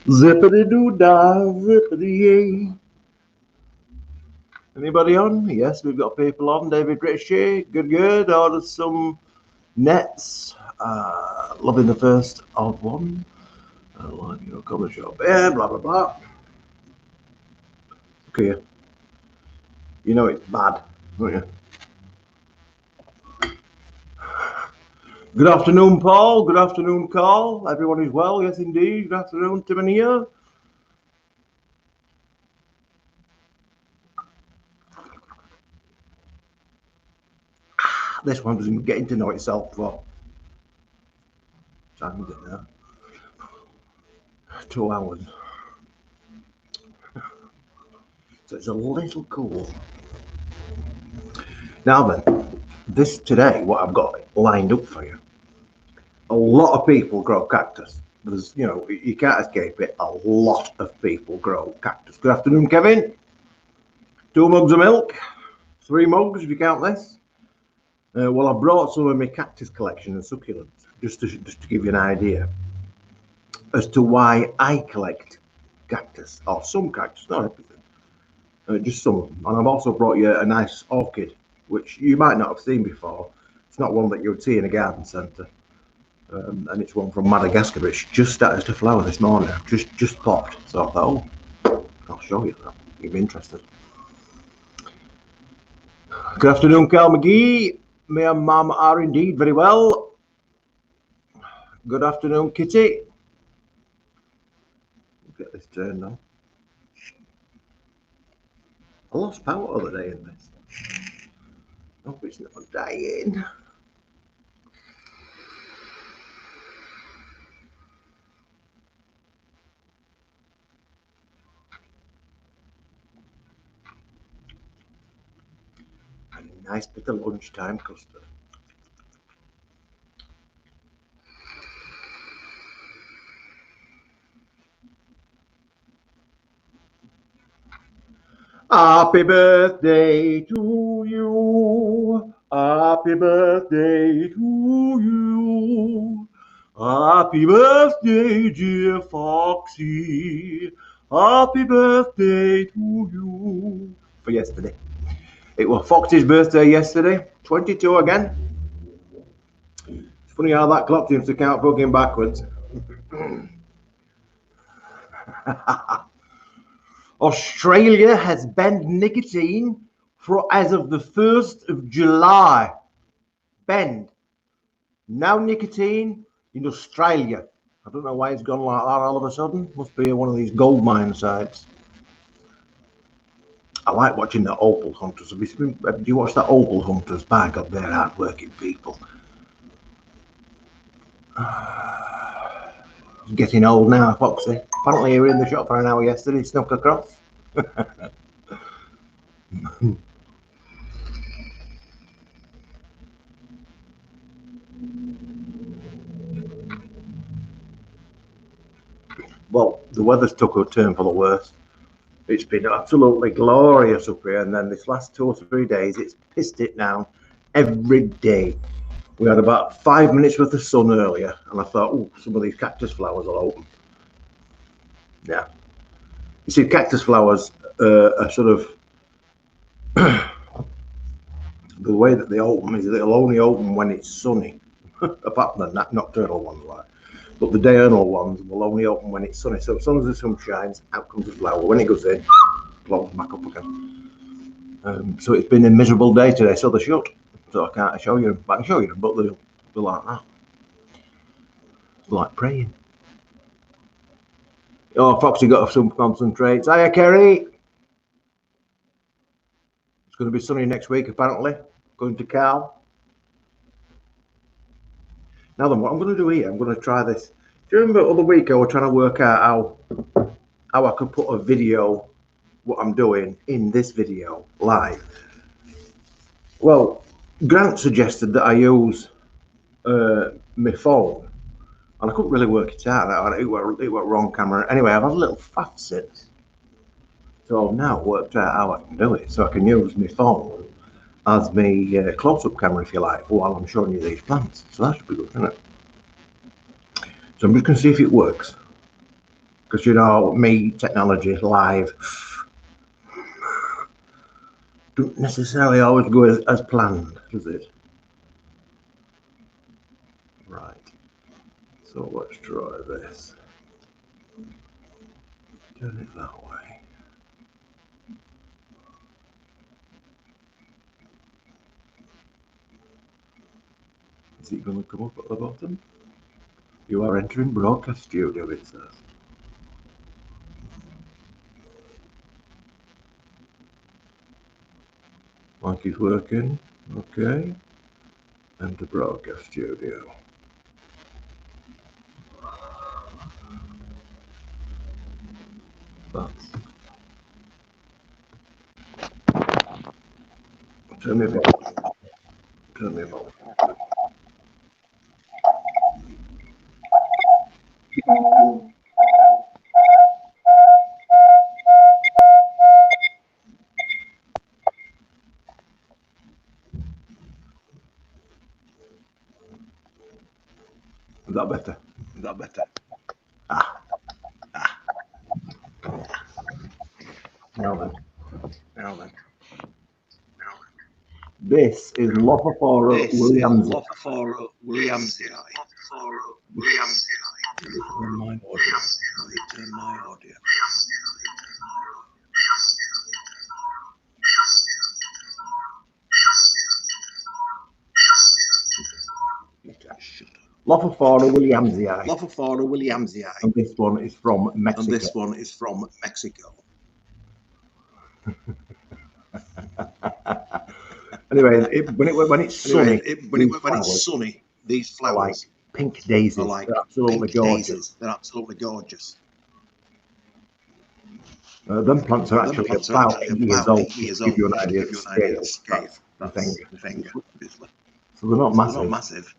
Zippity-doo-dah, zippity-yay. Anybody on? Yes, we've got people on. David Ritchie, good. Ordered some nets. Loving the first odd one. I like your cover shop. Yeah, blah, blah, blah. Okay. You know it's bad, don't you? Good afternoon, Paul. Good afternoon, Carl. Everyone is well? Yes, indeed. Good afternoon, Tim and here. This one doesn't getting to know itself for time is it now? 2 hours. So it's a little cool. Now then, this today, what I've got lined up for you. A lot of people grow cactus. There's, you know, you can't escape it. A lot of people grow cactus. Good afternoon, Kevin. 2 mugs of milk, 3 mugs if you count this. Well, I brought some of my cactus collection and succulents just to give you an idea as to why I collect cactus, or some cactus, not everything, just some of them. And I've also brought you a nice orchid, which you might not have seen before. It's not one that you would see in a garden centre. And it's one from Madagascar, but it's just started to flower this morning. Just popped, so I thought, oh, I'll show you that. You'll be interested. Good afternoon, Carl McGee. Me and Mum are indeed very well. Good afternoon, Kitty. Get this turned on. I lost power the other day in this. Hope it's not dying. And a nice bit of lunchtime custard. Happy birthday to you. Happy birthday to you. Happy birthday, dear Foxy. Happy birthday to you. For yesterday. It was Foxy's birthday yesterday. 22 again. It's funny how that clock seems to count fucking backwards. Australia has banned nicotine as of the 1st of July. Banned. No nicotine in Australia. I don't know why it's gone like that all of a sudden. Must be one of these gold mine sites. I like watching the opal hunters. Do you watch the opal hunters? By God, they're hard-working people. Getting old now, Foxy. Apparently you were in the shop for an hour yesterday, snuck across. Well, the weather's took a turn for the worse. It's been absolutely glorious up here, and then this last 2 or 3 days, it's pissed it down every day. We had about 5 minutes worth of sun earlier, and I thought, oh, some of these cactus flowers will open. Yeah. You see, cactus flowers are sort of, the way that they open is they'll only open when it's sunny, apart from the nocturnal ones, like. But the diurnal ones will only open when it's sunny. So as soon as the sun shines, out comes the flower. When it goes in, blows back up again. So it's been a miserable day today, so they're shut. So I can't show you them. I can show you them, but they're like that. It's like praying. Oh, Foxy got some concentrates. Hiya, Kerry. It's going to be sunny next week, apparently. Going to Cal. Now then, what I'm going to do here, I'm going to try this. Do you remember the other week I was trying to work out how I could put a video, what I'm doing, in this video live? Well, Grant suggested that I use my phone, and I couldn't really work it out. It were wrong camera. Anyway, I've had a little faff since. So I've now worked out how I can do it. So I can use my phone as my close-up camera, if you like, while I'm showing you these plants. So that should be good, isn't it? So I'm just going to see if it works. Because, you know, me, technology, live, don't necessarily always go as planned, does it? Right. So let's try this. Turn it that way. Is it going to come up at the bottom? You are entering broadcast studio, it says. Mic is working. Okay. Enter broadcast studio. That's. Turn me about. Turn me about. Is that better? Is that better? Now then. Now then. This is Lophophora This is Williamsi. Lophophora Williamsi. Turn my audio. Turn my audio. Lophophora Williamsi. Lophophora Williamsi. And this one is from Mexico. And this one is from Mexico. Anyway, when it's sunny, these flowers are like pink daisies. Are like They're absolutely gorgeous. Daisies. They're absolutely gorgeous. Them plants are actually about 8 years old. To give you an idea of the scale. That's the finger, obviously. So they're not massive.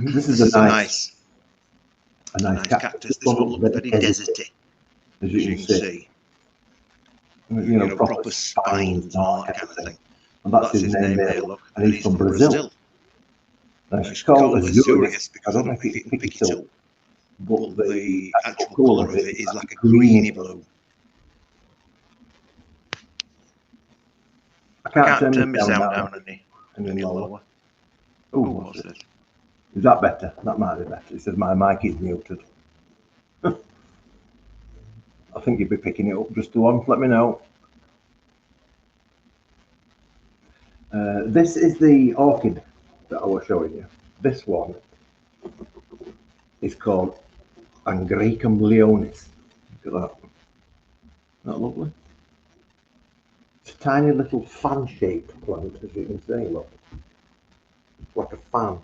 This is a nice cactus. This one looks very deserty, as you can see. You know, proper spines and all that kind of thing. And that's his name there, look. And he's from Brazil. Now, it's called Azurius because I don't know if you can pick it up, but the actual colour of it is like a greeny blue. I can't turn my sound down any lower. Oh, what's this? Is that better? That might be better. It says my mic is muted. I think you'd be picking it up just the once. Let me know. This is the orchid that I was showing you. This one is called Angraecum leonis. Look at that. Isn't that lovely? It's a tiny little fan-shaped plant, as you can see. Look, it's like a fan.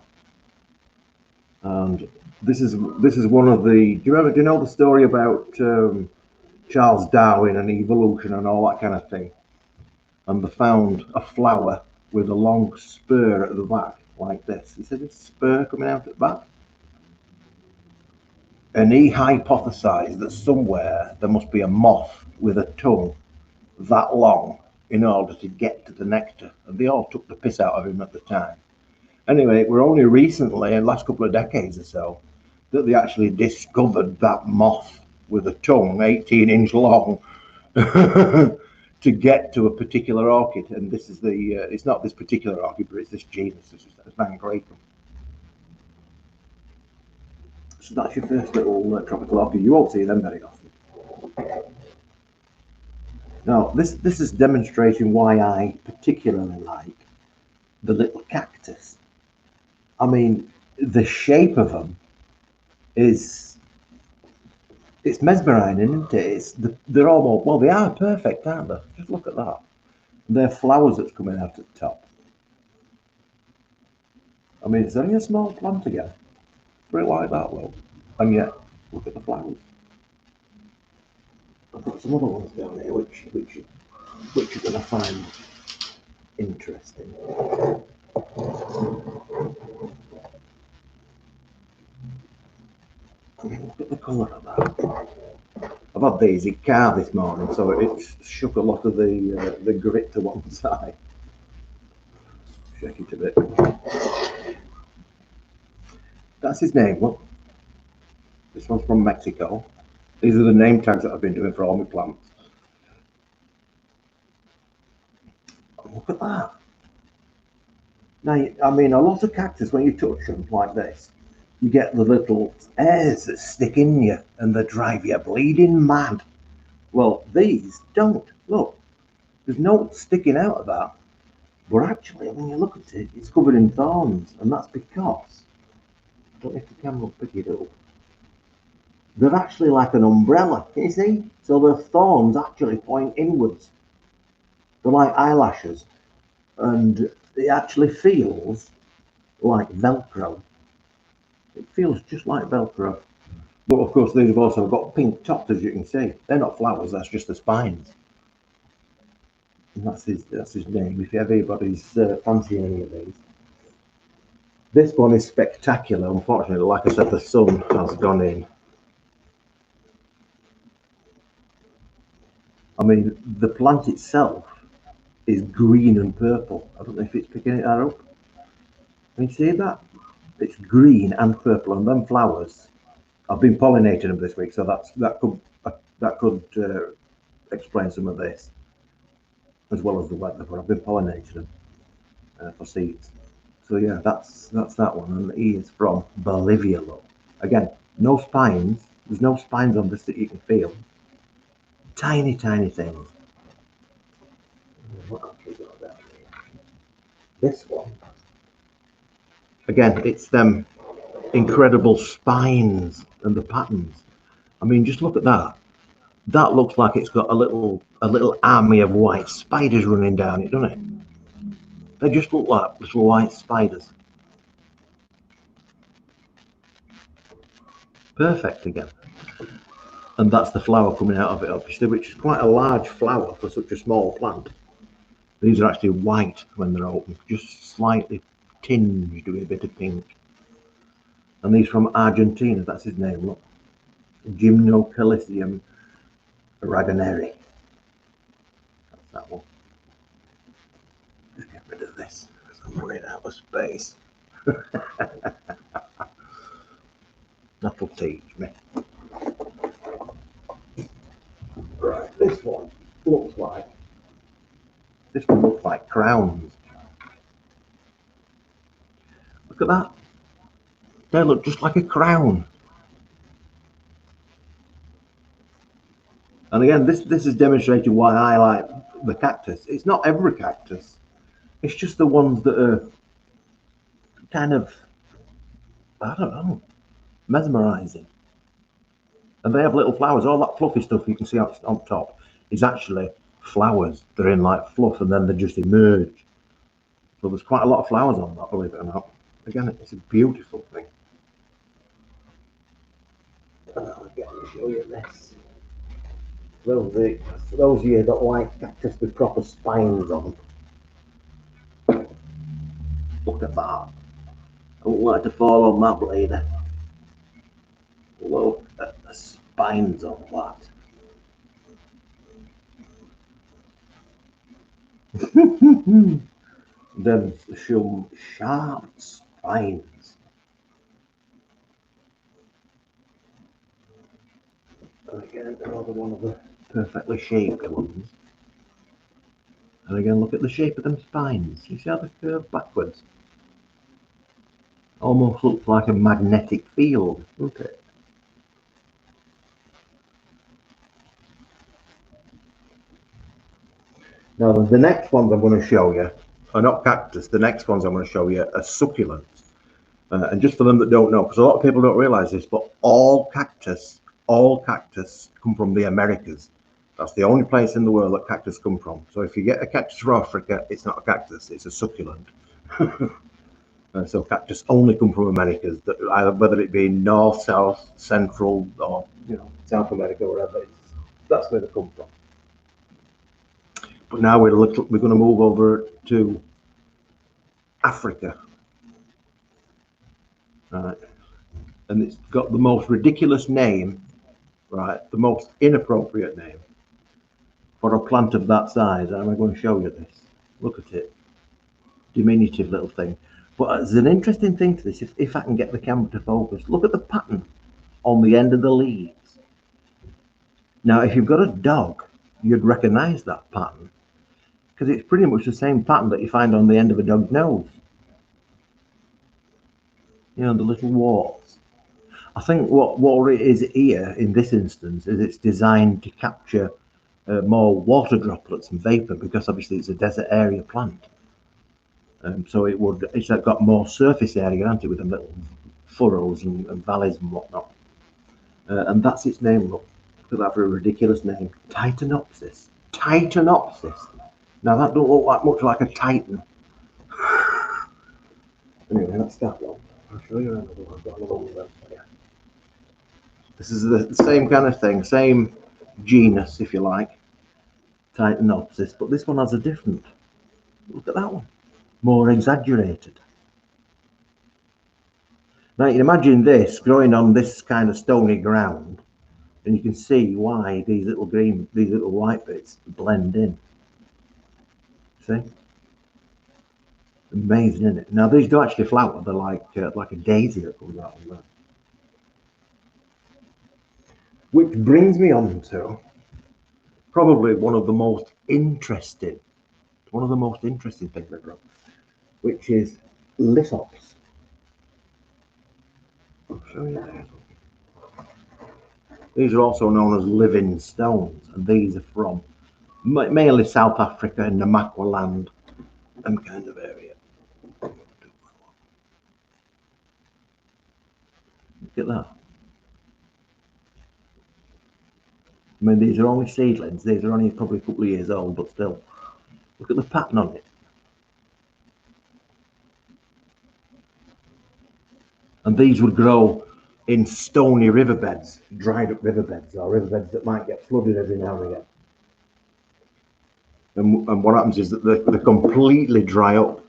And this is one of the. Do you know the story about Charles Darwin and evolution and all that kind of thing? And they found a flower with a long spur at the back, like this. He said, "This spur coming out at the back." And he hypothesized that somewhere there must be a moth with a tongue that long in order to get to the nectar. And they all took the piss out of him at the time. Anyway, we're only recently, in the last couple of decades or so, that they actually discovered that moth with a tongue 18-inch long to get to a particular orchid. And this is the, it's not this particular orchid, but it's this genus, it's Angraecum. So that's your first little tropical orchid. You won't see them very often. Now, this is demonstrating why I particularly like the little cactus. I mean, the shape of them it's mesmerizing, isn't it? They're almost, well, they are perfect, aren't they? Just look at that. They're flowers that's coming out at the top. I mean, it's only a small plant again. Pretty like that, look. And yet, look at the flowers. I've got some other ones down here which you're going to find interesting. at the colour of that. I've had these in car this morning, so it's shook a lot of the grit to one side. Shake it a bit. That's his name, look. This one's from Mexico. These are the name tags that I've been doing for all my plants. Look at that. Now, I mean, a lot of cactus, when you touch them like this, you get the little hairs that stick in you and they drive you bleeding mad. Well, these don't. Look, there's no sticking out of that. But actually, when you look at it, it's covered in thorns, and that's because, I don't know if the camera will pick it up, they're actually like an umbrella, can you see? So the thorns actually point inwards. They're like eyelashes, and it actually feels like Velcro. It feels just like Velcro. But of course, these have also got pink tops, as you can see. They're not flowers, that's just the spines. And that's his name, if anybody's fancying any of these. This one is spectacular. Unfortunately, like I said, the sun has gone in. I mean, the plant itself is green and purple. I don't know if it's picking it up. Can you see that? It's green and purple, and them flowers. I've been pollinating them this week, so that could explain some of this, as well as the weather. But I've been pollinating them for seeds. So yeah, that's that one, and he is from Bolivia. Look, again, no spines. There's no spines on this that you can feel. Tiny, tiny things. What else we got down here? This one. Again, it's them incredible spines and the patterns. I mean, just look at that. That looks like it's got a little army of white spiders running down it, doesn't it? They just look like little white spiders. Perfect again. And that's the flower coming out of it, obviously, which is quite a large flower for such a small plant. These are actually white when they're open, just slightly tinged with a bit of pink. And these from Argentina, that's his name, look. Gymnocalicium raganeri. That's that one. Just get rid of this, because I'm running out of space. That'll teach me. Right, this one looks like crowns. Look at that. They look just like a crown. And again, this is demonstrating why I like the cactus. It's not every cactus. It's just the ones that are kind of, I don't know, mesmerizing. And they have little flowers. All that fluffy stuff you can see on top is actually flowers. They're in like fluff, and then they just emerge. So there's quite a lot of flowers on that, believe it or not. Again, it's a beautiful thing. And I'll again show you this. For those of you that like cactus with proper spines on, look at that. I wouldn't like to fall on that lady. Look at the spines on that. Then some sharp spines. And again, another one of the perfectly shaped ones. And again, look at the shape of them spines. You see how they curve backwards? Almost looks like a magnetic field, doesn't it? Now, the next ones I'm going to show you are not cactus. The next ones I'm going to show you are succulents. And just for them that don't know, because a lot of people don't realize this, but all cactus come from the Americas. That's the only place in the world that cactus come from. So if you get a cactus from Africa, it's not a cactus, it's a succulent. So cactus only come from Americas, either whether it be North, South, Central, or South America, wherever. That's where they come from. But now we're going to move over to Africa. Right. and it's got the most ridiculous name, right? The most inappropriate name for a plant of that size. And I'm going to show you this. Look at it, diminutive little thing. But there's an interesting thing to this. If I can get the camera to focus, look at the pattern on the end of the leaves. Now, if you've got a dog, you'd recognize that pattern because it's pretty much the same pattern that you find on the end of a dog's nose. You know, the little warts. I think what it is here in this instance is it's designed to capture more water droplets and vapor because obviously it's a desert area plant. So it's got more surface area, hasn't it, with the little furrows and valleys and whatnot. And that's its name. Look at that for a ridiculous name. Titanopsis. Titanopsis. Now that don't look like much like a titan. Anyway, that's that one. I'll show you another one. I've got another one there. Yeah. This is the same kind of thing, same genus, if you like, Titanopsis, but this one has a different. Look at that one, more exaggerated. Now you can imagine this growing on this kind of stony ground, and you can see why these little white bits blend in. See? Amazing, isn't it? Now these do actually flower. They're like a daisy that comes out of that. Which brings me on to probably one of the most interesting things I grow, which is lithops. I'll show you there. These are also known as living stones, and these are from mainly South Africa and Namakwa land and kind of area. Look at that. I mean, these are only seedlings. These are only probably a couple of years old, but still. Look at the pattern on it. And these would grow in stony riverbeds, dried up riverbeds, or riverbeds that might get flooded every now and again. And what happens is that they completely dry up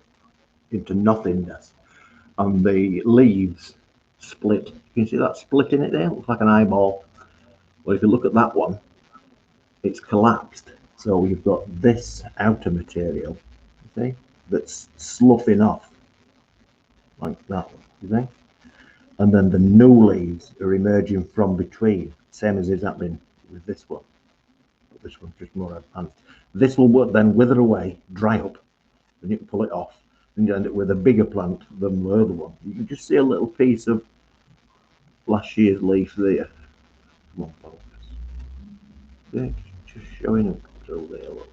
into nothingness, and the leaves split. You can see that split in it there? It looks like an eyeball. Well, if you look at that one, it's collapsed. So you've got this outer material, you see, that's sloughing off like that, you see? And then the new leaves are emerging from between, same as is happening with this one. But this one's just more advanced. This will then wither away, dry up, and you can pull it off, and you end up with a bigger plant than the other one. You can just see a little piece of last year's leaf there. Come on, focus. Yeah, just showing up through there. Look.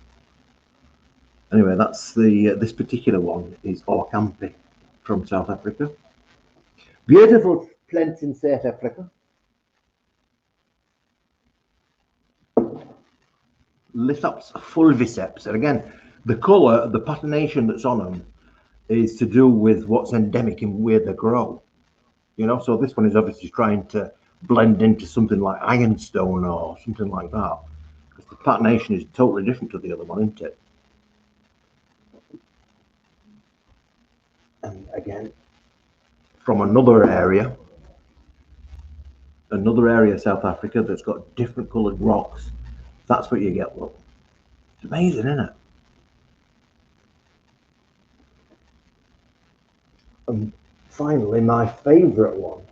Anyway, that's this particular one is Orkampi from South Africa. Beautiful plants in South Africa. Lithops fulviceps, and again, the colour, the patternation that's on them is to do with what's endemic in where they grow. You know, so this one is obviously trying to blend into something like ironstone or something like that. Because the patternation is totally different to the other one, isn't it? And again, from another area of South Africa that's got different coloured rocks. That's what you get, look. It's amazing, isn't it? And finally, my favourite one,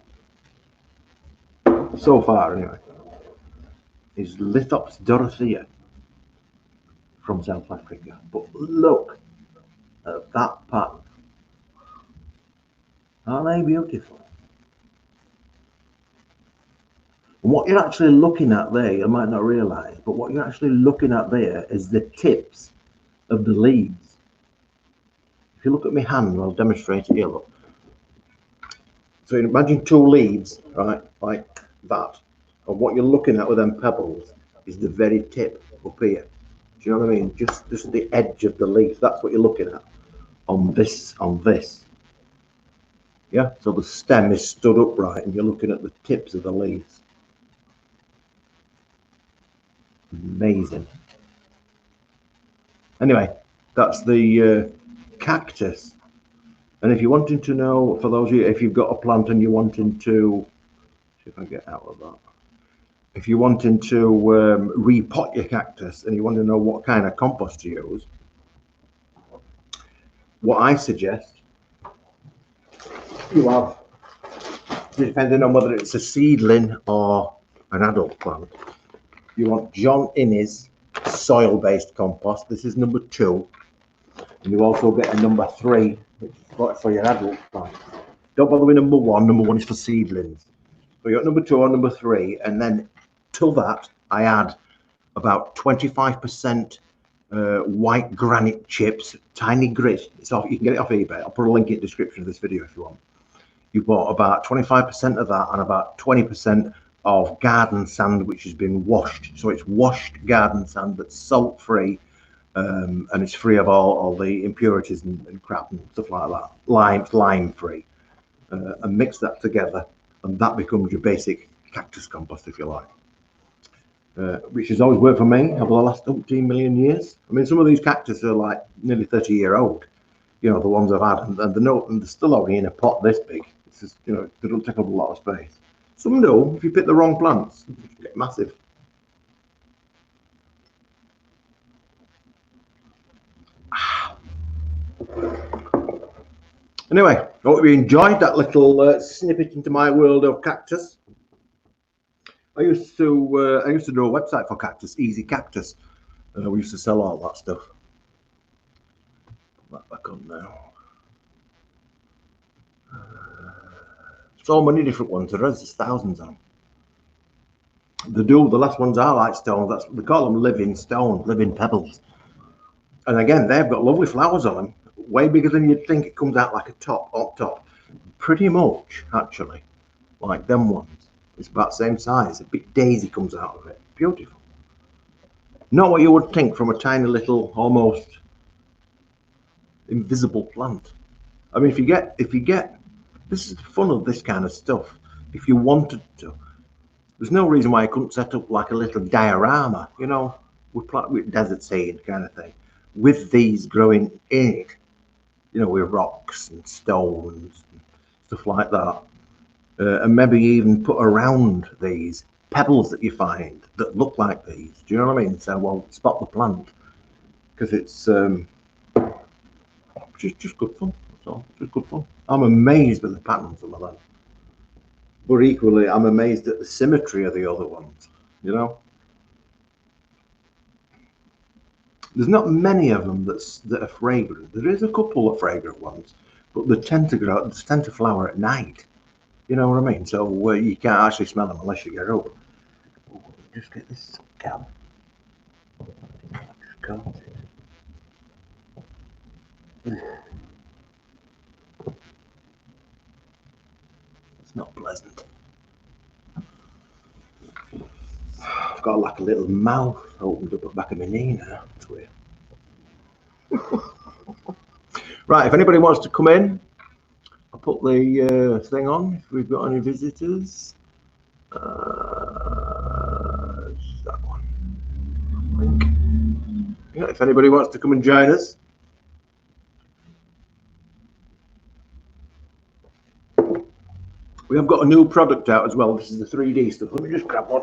so far anyway, is Lithops dorothea from South Africa. But look at that pattern. Aren't they beautiful? And what you're actually looking at there, you might not realise, but what you're actually looking at there is the tips of the leaves. If you look at my hand, I'll demonstrate it here, look. So you imagine two leaves, right, like that. And what you're looking at with them pebbles is the very tip up here. Do you know what I mean? Just the edge of the leaf. That's what you're looking at on this. Yeah, so the stem is stood upright and you're looking at the tips of the leaves. Amazing. Anyway, that's the cactus. And if you're wanting to know, for those of you, if you've got a plant and you're wanting to See if I get out of that. If you're wanting to repot your cactus and you want to know what kind of compost to use, what I suggest you have, depending on whether it's a seedling or an adult plant, you want John Innes soil-based compost. This is number 2, and you also get a number 3, which is for your adult plant. Don't bother with number 1. Number 1 is for seedlings. So you got number 2 or number 3, and then to that I add about 25% white granite chips, tiny grit. So you can get it off eBay. I'll put a link in the description of this video if you want. You bought about 25% of that and about 20% of garden sand, which has been washed. So it's washed garden sand that's salt free, and it's free of all the impurities and crap and stuff like that. Lime free, and mix that together, and that becomes your basic cactus compost, if you like. Which has always worked for me over the last 18 million years. I mean, some of these cactus are like nearly 30-year-old, you know, the ones I've had, and they're still only in a pot this big. It's just, you know, they don't take up a lot of space. Some do. If you pick the wrong plants, you get massive. Anyway, I hope you enjoyed that little snippet into my world of cactus. I used to do a website for cactus, Easy Cactus. We used to sell all that stuff. Put that back on now. So many different ones. There's thousands of them. The last ones are like stones. They call them living stones, living pebbles. And again, they've got lovely flowers on them, way bigger than you'd think. It comes out like a top. Pretty much, actually, like them ones. It's about the same size. A big daisy comes out of it. Beautiful. Not what you would think from a tiny little, almost invisible plant. I mean, if you get, this is the fun of this kind of stuff. If you wanted to, there's no reason why I couldn't set up like a little diorama, you know, with desert seed kind of thing, with these growing in it, you know, with rocks and stones and stuff like that. And maybe even put around these pebbles that you find that look like these. Do you know what I mean? So, well, spot the plant, because it's just good fun. That's all. Just good fun. I'm amazed at the patterns of them, but equally, I'm amazed at the symmetry of the other ones. You know, there's not many of them that are fragrant. There is a couple of fragrant ones, but they tend to flower at night. You know what I mean? So you can't actually smell them unless you get up. Just get this cab. Just go. It's not pleasant. I've got like a little mouth opened up at the back of my knee now. It's weird. Right, if anybody wants to come in, I'll put the thing on if we've got any visitors. That one. Link. Yeah, if anybody wants to come and join us. We have got a new product out as well. This is the 3D stuff. Let me just grab one.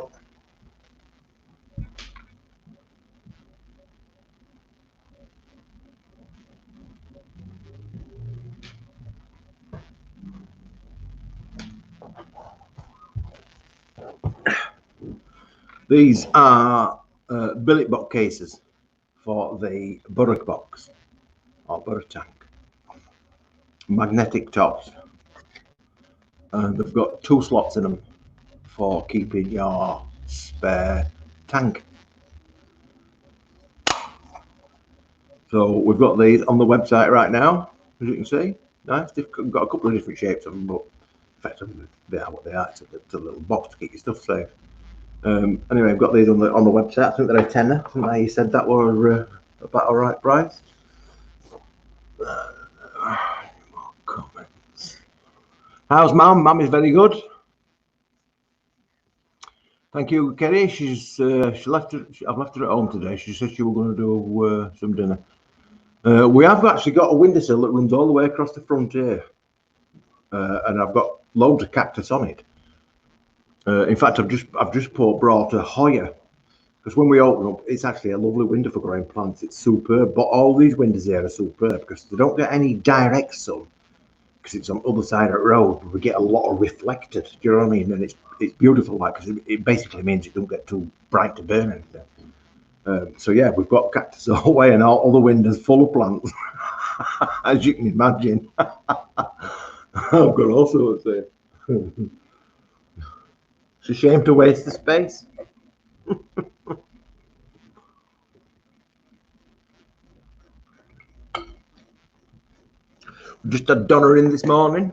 These are billet box cases for the burdock box or burdock tank. Magnetic tops. And they've got 2 slots in them for keeping your spare tank. So we've got these on the website right now, as you can see. Nice. They've got a couple of different shapes of them, but effectively they are what they are. It's a little box to keep your stuff safe. Anyway, I've got these on the website. I think they're a tenner. I think you said that were about all right price. More comments. How's Mum? Mum is very good. Thank you, Kerry. She's I've left her at home today. She said she was going to do some dinner. We have actually got a windowsill that runs all the way across the front here, and I've got loads of cactus on it. In fact, I've just brought a Hoya, because when we open up, it's actually a lovely window for growing plants. It's superb, but all these windows here are superb because they don't get any direct sun because it's on the other side of the road. But we get a lot of reflected. Do you know what I mean? And it's beautiful, like, because it basically means it don't get too bright to burn anything. So yeah, we've got cactus all the way, and all the windows full of plants, as you can imagine. I've got all sorts there. It's a shame to waste the space. Just had Donna in this morning.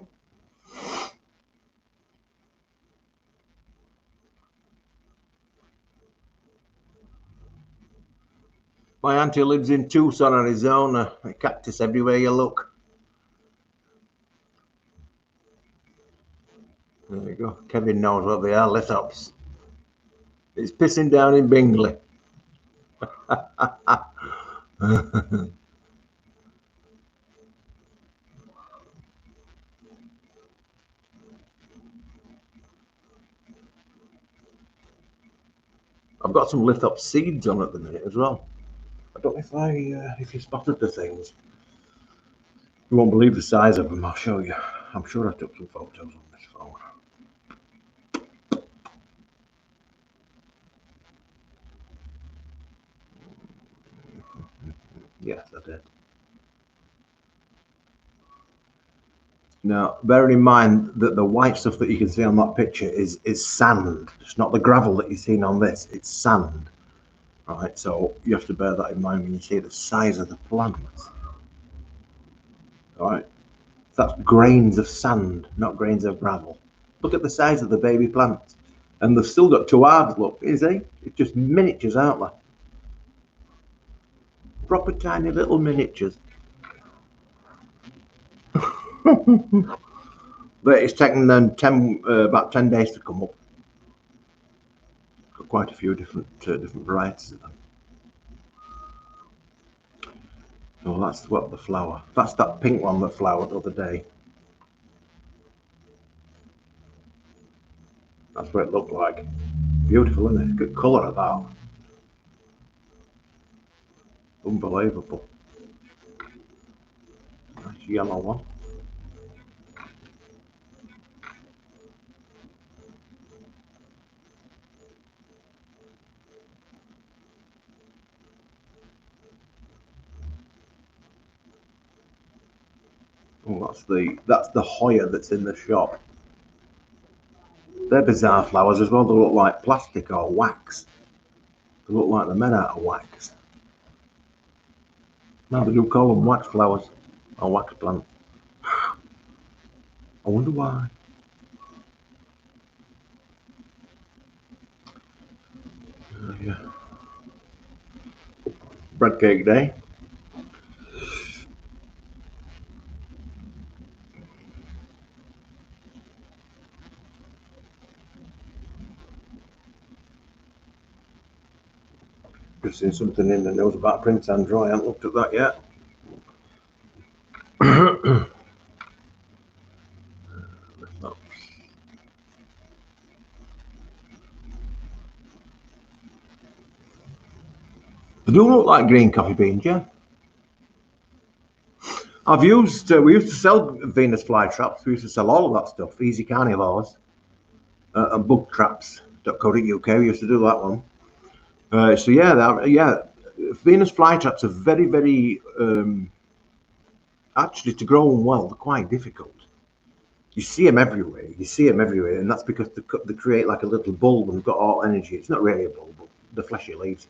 My auntie lives in Tucson, Arizona. A cactus everywhere you look. There you go. Kevin knows what they are. Lithops. It's pissing down in Bingley. I've got some lithop seeds on at the minute as well. I don't know if you spotted the things. You won't believe the size of them. I'll show you. I'm sure I took some photos on this phone. Yes, I did. Now, bearing in mind that the white stuff that you can see on that picture is sand. It's not the gravel that you've seen on this. It's sand. Right, so you have to bear that in mind when you see the size of the plants. All right, that's grains of sand, not grains of gravel. Look at the size of the baby plants, and they've still got two halves. Look, you see, it's just miniatures, aren't they? Proper tiny little miniatures. But it's taken them about 10 days to come up. Got quite a few different varieties of them. Oh, that's what the flower. That's that pink one that flowered the other day. That's what it looked like. Beautiful, isn't it? Good colour of that. Unbelievable. Nice yellow one. Oh, that's the Hoya that's in the shop. They're bizarre flowers as well. They look like plastic or wax. They look like they're made out of wax. Now they do call them wax flowers or wax plants. I wonder why. Yeah. Bread cake day. Just seen something in the news about Prince Andrew. I haven't looked at that yet. They do look like green coffee beans, yeah. We used to sell Venus flytraps. We used to sell all of that stuff. Easy carnivores and bugtraps.co.uk. We used to do that one. So yeah, Venus flytraps are very, very actually, to grow them well, they're quite difficult. You see them everywhere. And that's because they create like a little bulb and they've got all energy. It's not really a bulb, but the fleshy leaves.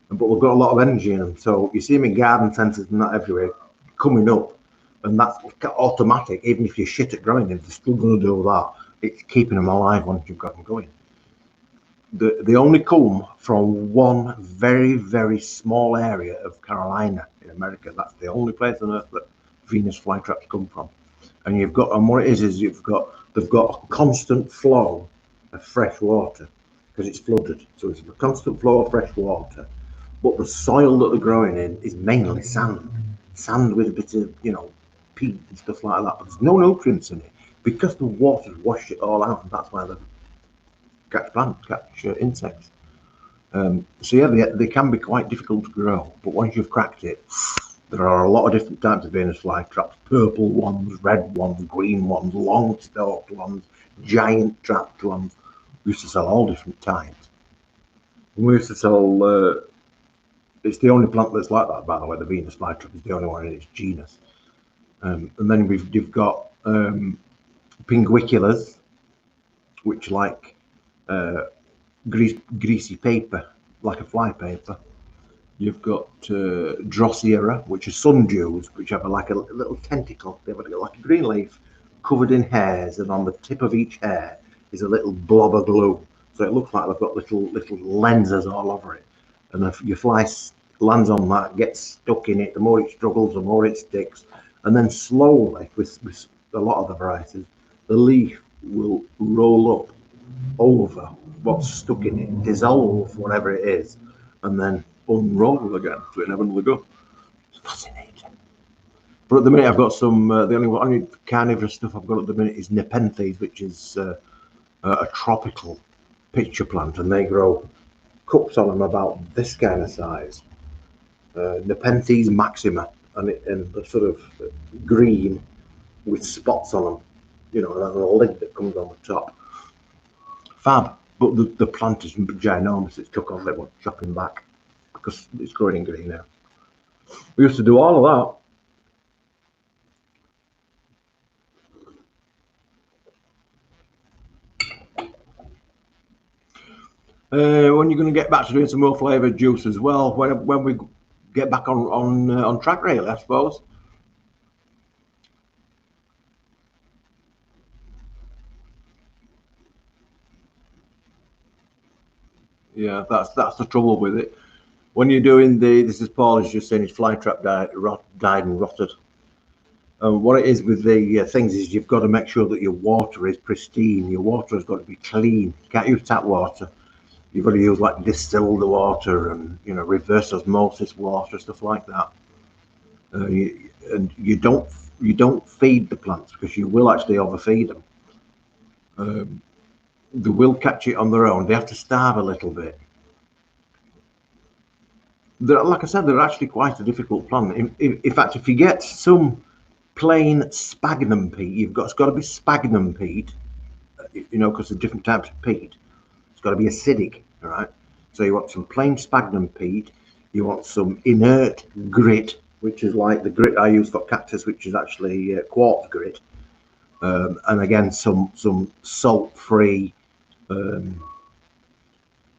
But we've got a lot of energy in them. So you see them in garden centres and that everywhere coming up, and that's automatic. Even if you're shit at growing them, they're still going to do that. It's keeping them alive once you've got them going. They only come from one very, very small area of Carolina in America. That's the only place on earth that Venus flytraps come from. And what it is they've got a constant flow of fresh water because it's flooded. So it's a constant flow of fresh water. But the soil that they're growing in is mainly sand with a bit of, peat and stuff like that. But there's no nutrients in it because the water's washed it all out, and that's why catch plants, catch insects. So yeah, they can be quite difficult to grow, but once you've cracked it, there are a lot of different types of Venus flytraps: purple ones, red ones, green ones, long stalked ones, giant trapped ones. We used to sell all different types. We used to sell. It's the only plant that's like that, by the way. The Venus flytrap is the only one in its genus. And then you've got pinguiculas, which like greasy paper, like a fly paper. You've got Drosera, which are sundews, which have like a little tentacle. They have like a green leaf covered in hairs, and on the tip of each hair is a little blob of glue. So it looks like they've got little lenses all over it. And if your fly lands on that, gets stuck in it, the more it struggles, the more it sticks. And then slowly, with a lot of the varieties, the leaf will roll up over what's stuck in it, dissolve whatever it is, and then unroll again. So it never will go. It's fascinating. But at the minute, I've got some. The only carnivorous stuff I've got at the minute is Nepenthes, which is a tropical pitcher plant, and they grow cups on them about this kind of size. Nepenthes maxima, and they're sort of green with spots on them, you know, and a lid that comes on the top. Fab, but the plant is ginormous. It's took on little chopping back because it's growing in green now. We used to do all of that. When you're going to get back to doing some more flavoured juice as well, when we get back on track, really, I suppose. Yeah, that's the trouble with it. When you're doing this is Paul is just saying his flytrap died and rotted. What it is with the things is you've got to make sure that your water is pristine. Your water has got to be clean. You can't use tap water. You've got to use like distilled water and reverse osmosis water, stuff like that. And you don't feed the plants because you will actually overfeed them. They will catch it on their own. They have to starve a little bit. Like I said, they're actually quite a difficult plant. In fact, if you get some plain sphagnum peat, it's got to be sphagnum peat, because of different types of peat. It's got to be acidic, all right? So you want some plain sphagnum peat. You want some inert grit, which is like the grit I use for cactus, which is actually quartz grit. And again, some salt-free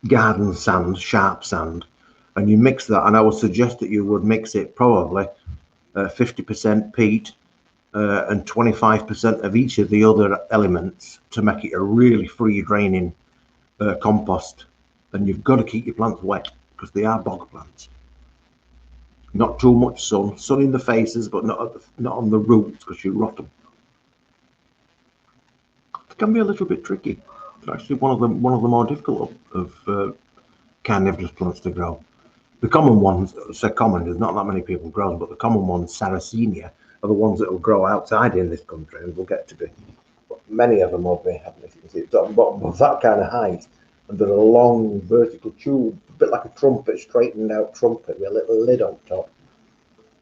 garden sand, sharp sand. And you mix that, and I would suggest that you would mix it probably 50% peat and 25% of each of the other elements to make it a really free draining compost. And you've got to keep your plants wet because they are bog plants. Not too much sun in the faces, but not on the roots because you rot them. It can be a little bit tricky. It's actually one of the more difficult of carnivorous plants to grow. The common ones, there's not that many people grow them, but the common ones, Sarracenia, are the ones that will grow outside in this country and will get to be, many of them will be, as you can see, it's at the bottom of that kind of height, and they're a long vertical tube, a bit like a trumpet, straightened out trumpet with a little lid on top.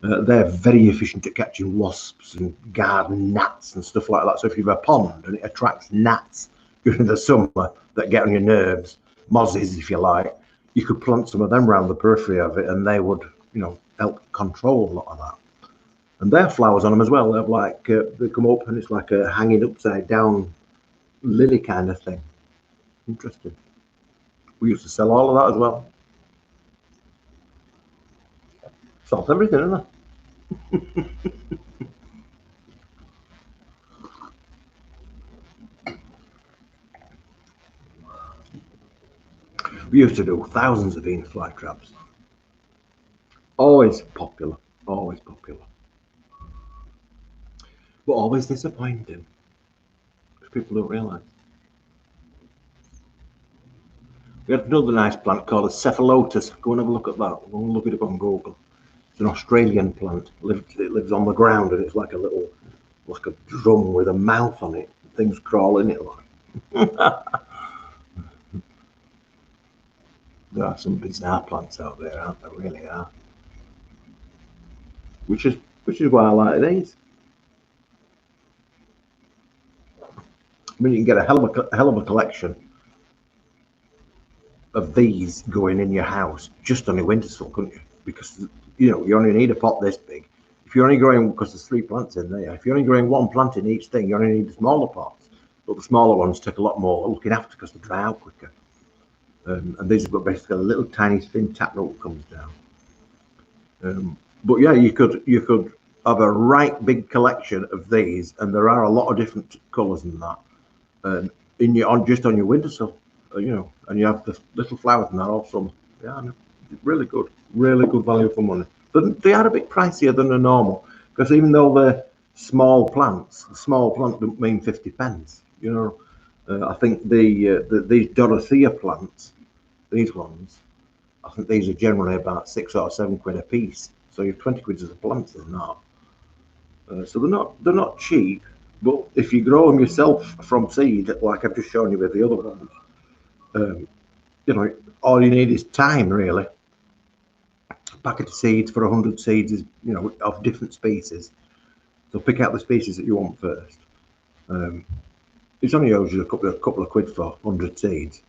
They're very efficient at catching wasps and garden gnats and stuff like that. So if you have a pond and it attracts gnats during the summer that get on your nerves, mozzies if you like, you could plant some of them around the periphery of it and they would, help control a lot of that. And they have flowers on them as well. They have like, they come up and it's like a hanging upside down lily kind of thing. Interesting. We used to sell all of that as well. Salt everything, isn't it? We used to do thousands of Venus flytraps. Always popular, always popular. But always disappointing, because people don't realise. We had another nice plant called a cephalotus. Go and have a look at that. Go and look it up on Google. It's an Australian plant. It lives on the ground and it's like like a drum with a mouth on it. Things crawl in it like. There are some bizarre plants out there, aren't there? Really are. Which is why I like these. I mean, you can get a hell of a collection of these going in your house just on a windowsill, couldn't you? Because you only need a pot this big. If you're only growing, because there's 3 plants in there, if you're only growing 1 plant in each thing, you only need the smaller pots. But the smaller ones take a lot more looking after because they dry out quicker. And these have got basically a little tiny thin taproot that comes down. But yeah, you could have a right big collection of these, and there are a lot of different colours in that. Just on your windowsill, and you have the little flowers and that all summer. Yeah, really good value for money. But they are a bit pricier than the normal, because even though they're small plants, the small plant don't mean 50 pence. I think these Dorothea plants, these ones, I think these are generally about 6 or 7 quid a piece. So you've 20 quid as a plant in that. So they're not cheap, but if you grow them yourself from seed, like I've just shown you with the other ones, all you need is time, really. A packet of seeds for 100 seeds is, of different species. So pick out the species that you want first. It's only usually a couple of quid for 100 seeds.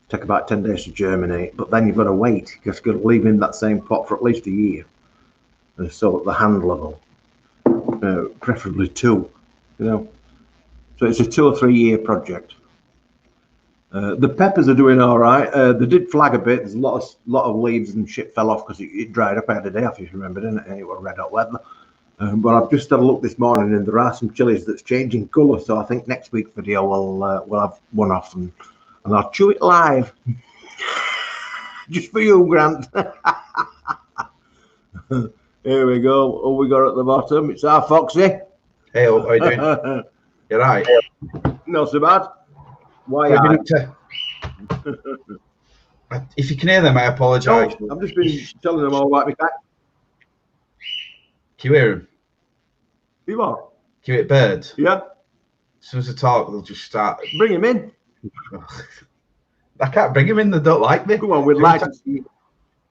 Take about 10 days to germinate, but then you've got to wait because you've got to leave in that same pot for at least a year, so that they're handleable. Preferably 2, So it's a 2 or 3 year project. The peppers are doing all right. They did flag a bit. There's a lot of leaves and shit fell off because it dried up. I had a day off, if you remember, didn't it? And it was red hot weather. But I've just had a look this morning, and there are some chilies that's changing colour. So I think next week's video we'll have one off, and I'll chew it live, just for you, Grant. Here we go. What we got at the bottom? It's our Foxy. Hey, how are you doing? You're right. Not so bad. Why? If you can hear them, I apologise. No, I've just been telling them all about me. Can you hear them? You are? Can you hear birds? Yeah. As soon as I talk, they'll just start. Bring him in. I can't bring them in. They don't like me. Come on, we'd like to see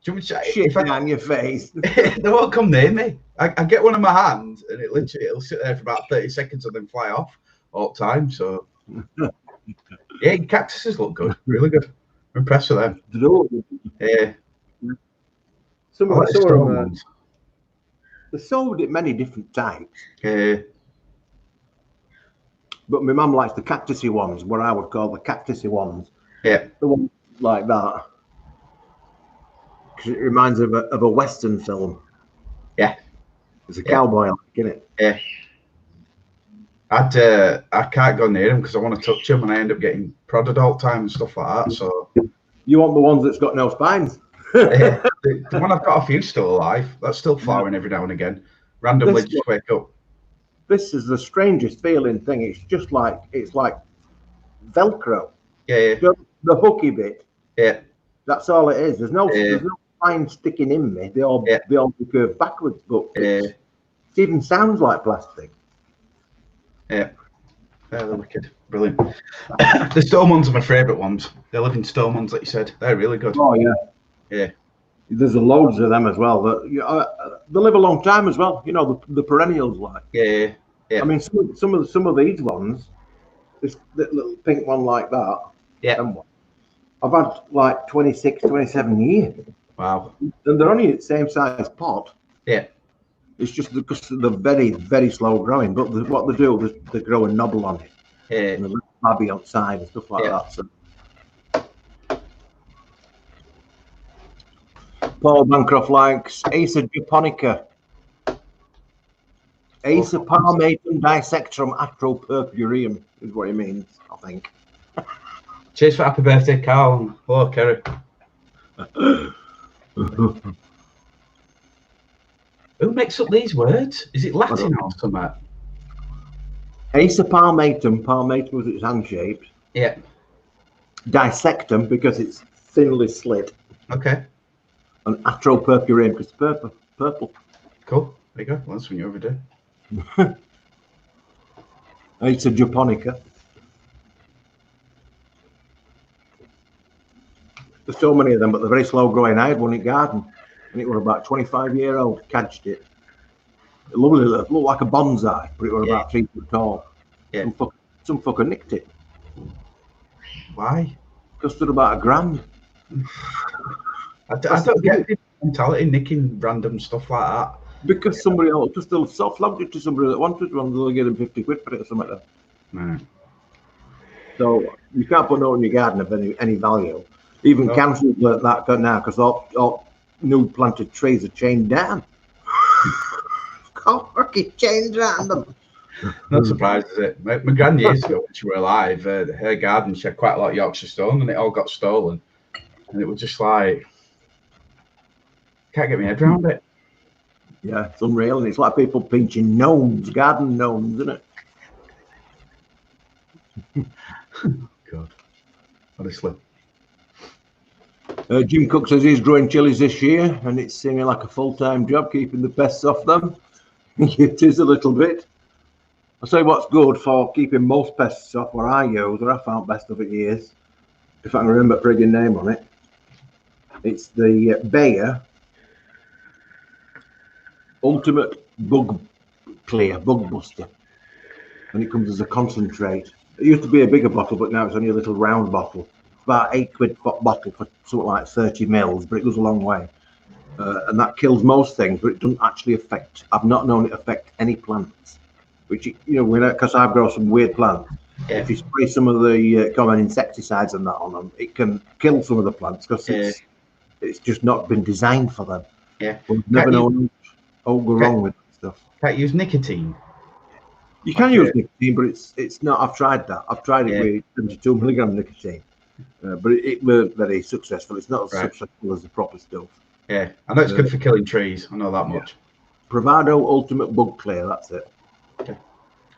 shit on your face. They won't come near me. I get one in my hand, and it'll sit there for about 30 seconds and then fly off all the time. So yeah, cactuses look good, really good. I'm impressed with them. Yeah. Some of them, they're sold in many different types. Yeah. But my mum likes the cactusy ones, what I would call the cactusy ones. Yeah. The ones like that. Because it reminds of a Western film. Yeah. There's a cowboy, in it. Yeah. I can't go near them because I want to touch them, and I end up getting prodded all the time and stuff like that. So you want the ones that's got no spines? Yeah, the one I've got a few still alive. That's still flowering every now and again. Randomly just wake up. This is the strangest feeling thing. It's like Velcro. Yeah. The hooky bit. Yeah. That's all it is. There's no spine sticking in me. They all curve backwards, but it even sounds like plastic. Yeah. They're wicked. Brilliant. The stone ones are my favourite ones. The living stone ones, like you said. They're really good. Oh, yeah. Yeah. There's loads of them as well. They live a long time as well. The perennials like. Yeah. Yeah. I mean, some of these ones, this little pink one like that. Yeah. I've had like 26, 27 years. Wow. And they're only the same size pot. Yeah. It's just because they're very, very slow growing. But what they do is they grow a knobble on it. Yeah. And a little flabby outside and stuff like that. So. Paul Bancroft likes Acer japonica. Acer palmatum dissectrum atropurpureum is what he means, I think. Cheers for happy birthday, Carl. Hello, Kerry. Who makes up these words? Is it Latin or something? Acer palmatum. Palmatum was its hand shaped. Yeah. Dissectum because it's thinly slit. Okay. And atropurpureum because it's purple. Cool. There you go. Well, that's when you're over there. Acer japonica. There's so many of them, but they're very slow growing. I had one in garden, and it was about 25-year-old. Catched it. Lovely, it looked like a bonsai, but it was about 3 foot tall. Yeah. Some fucker nicked it. Why? Costed about £1,000. I don't get the mentality nicking random stuff like that. Because somebody else just still soft-lobbed it to somebody that wanted one, they'll get him 50 quid for it or something like that. Right. So you can't put no in your garden of any value. Even councils like that now, because all new planted trees are chained down. Can't fucking chained around them. Not surprised, is it? My gran years ago, when she were alive, her garden, she had quite a lot of Yorkshire stone, and it all got stolen. And it was just like, can't get my head around it. Yeah, it's unreal, and it's like people pinching gnomes, garden gnomes, isn't it? God, honestly. Jim Cook says he's growing chilies this year, and it's seeming like a full-time job keeping the pests off them. It is a little bit. I'll say what's good for keeping most pests off, what I use, what I found best of it is, if I can remember the friggin' name on it, it's the Bayer Ultimate Bug Clear, Bug Buster. And it comes as a concentrate. It used to be a bigger bottle, but now it's only a little round bottle. It's about £8 bottle for something like 30 mils, but it goes a long way. And that kills most things, but it doesn't actually affect. I've not known it affect any plants. Which, you know, because I've grown some weird plants. Yeah. If you spray some of the common insecticides and that on them, it can kill some of the plants because it's just not been designed for them. Yeah. We've never known what will go wrong with that stuff. Can't use nicotine. You can use nicotine, but it's not. I've tried that. I've tried it with 72 milligram nicotine, but it weren't very successful. It's not as successful as the proper stuff. Yeah, I know it's good for killing trees. I know that much. Bravado Ultimate Bug Clear. That's it. Okay.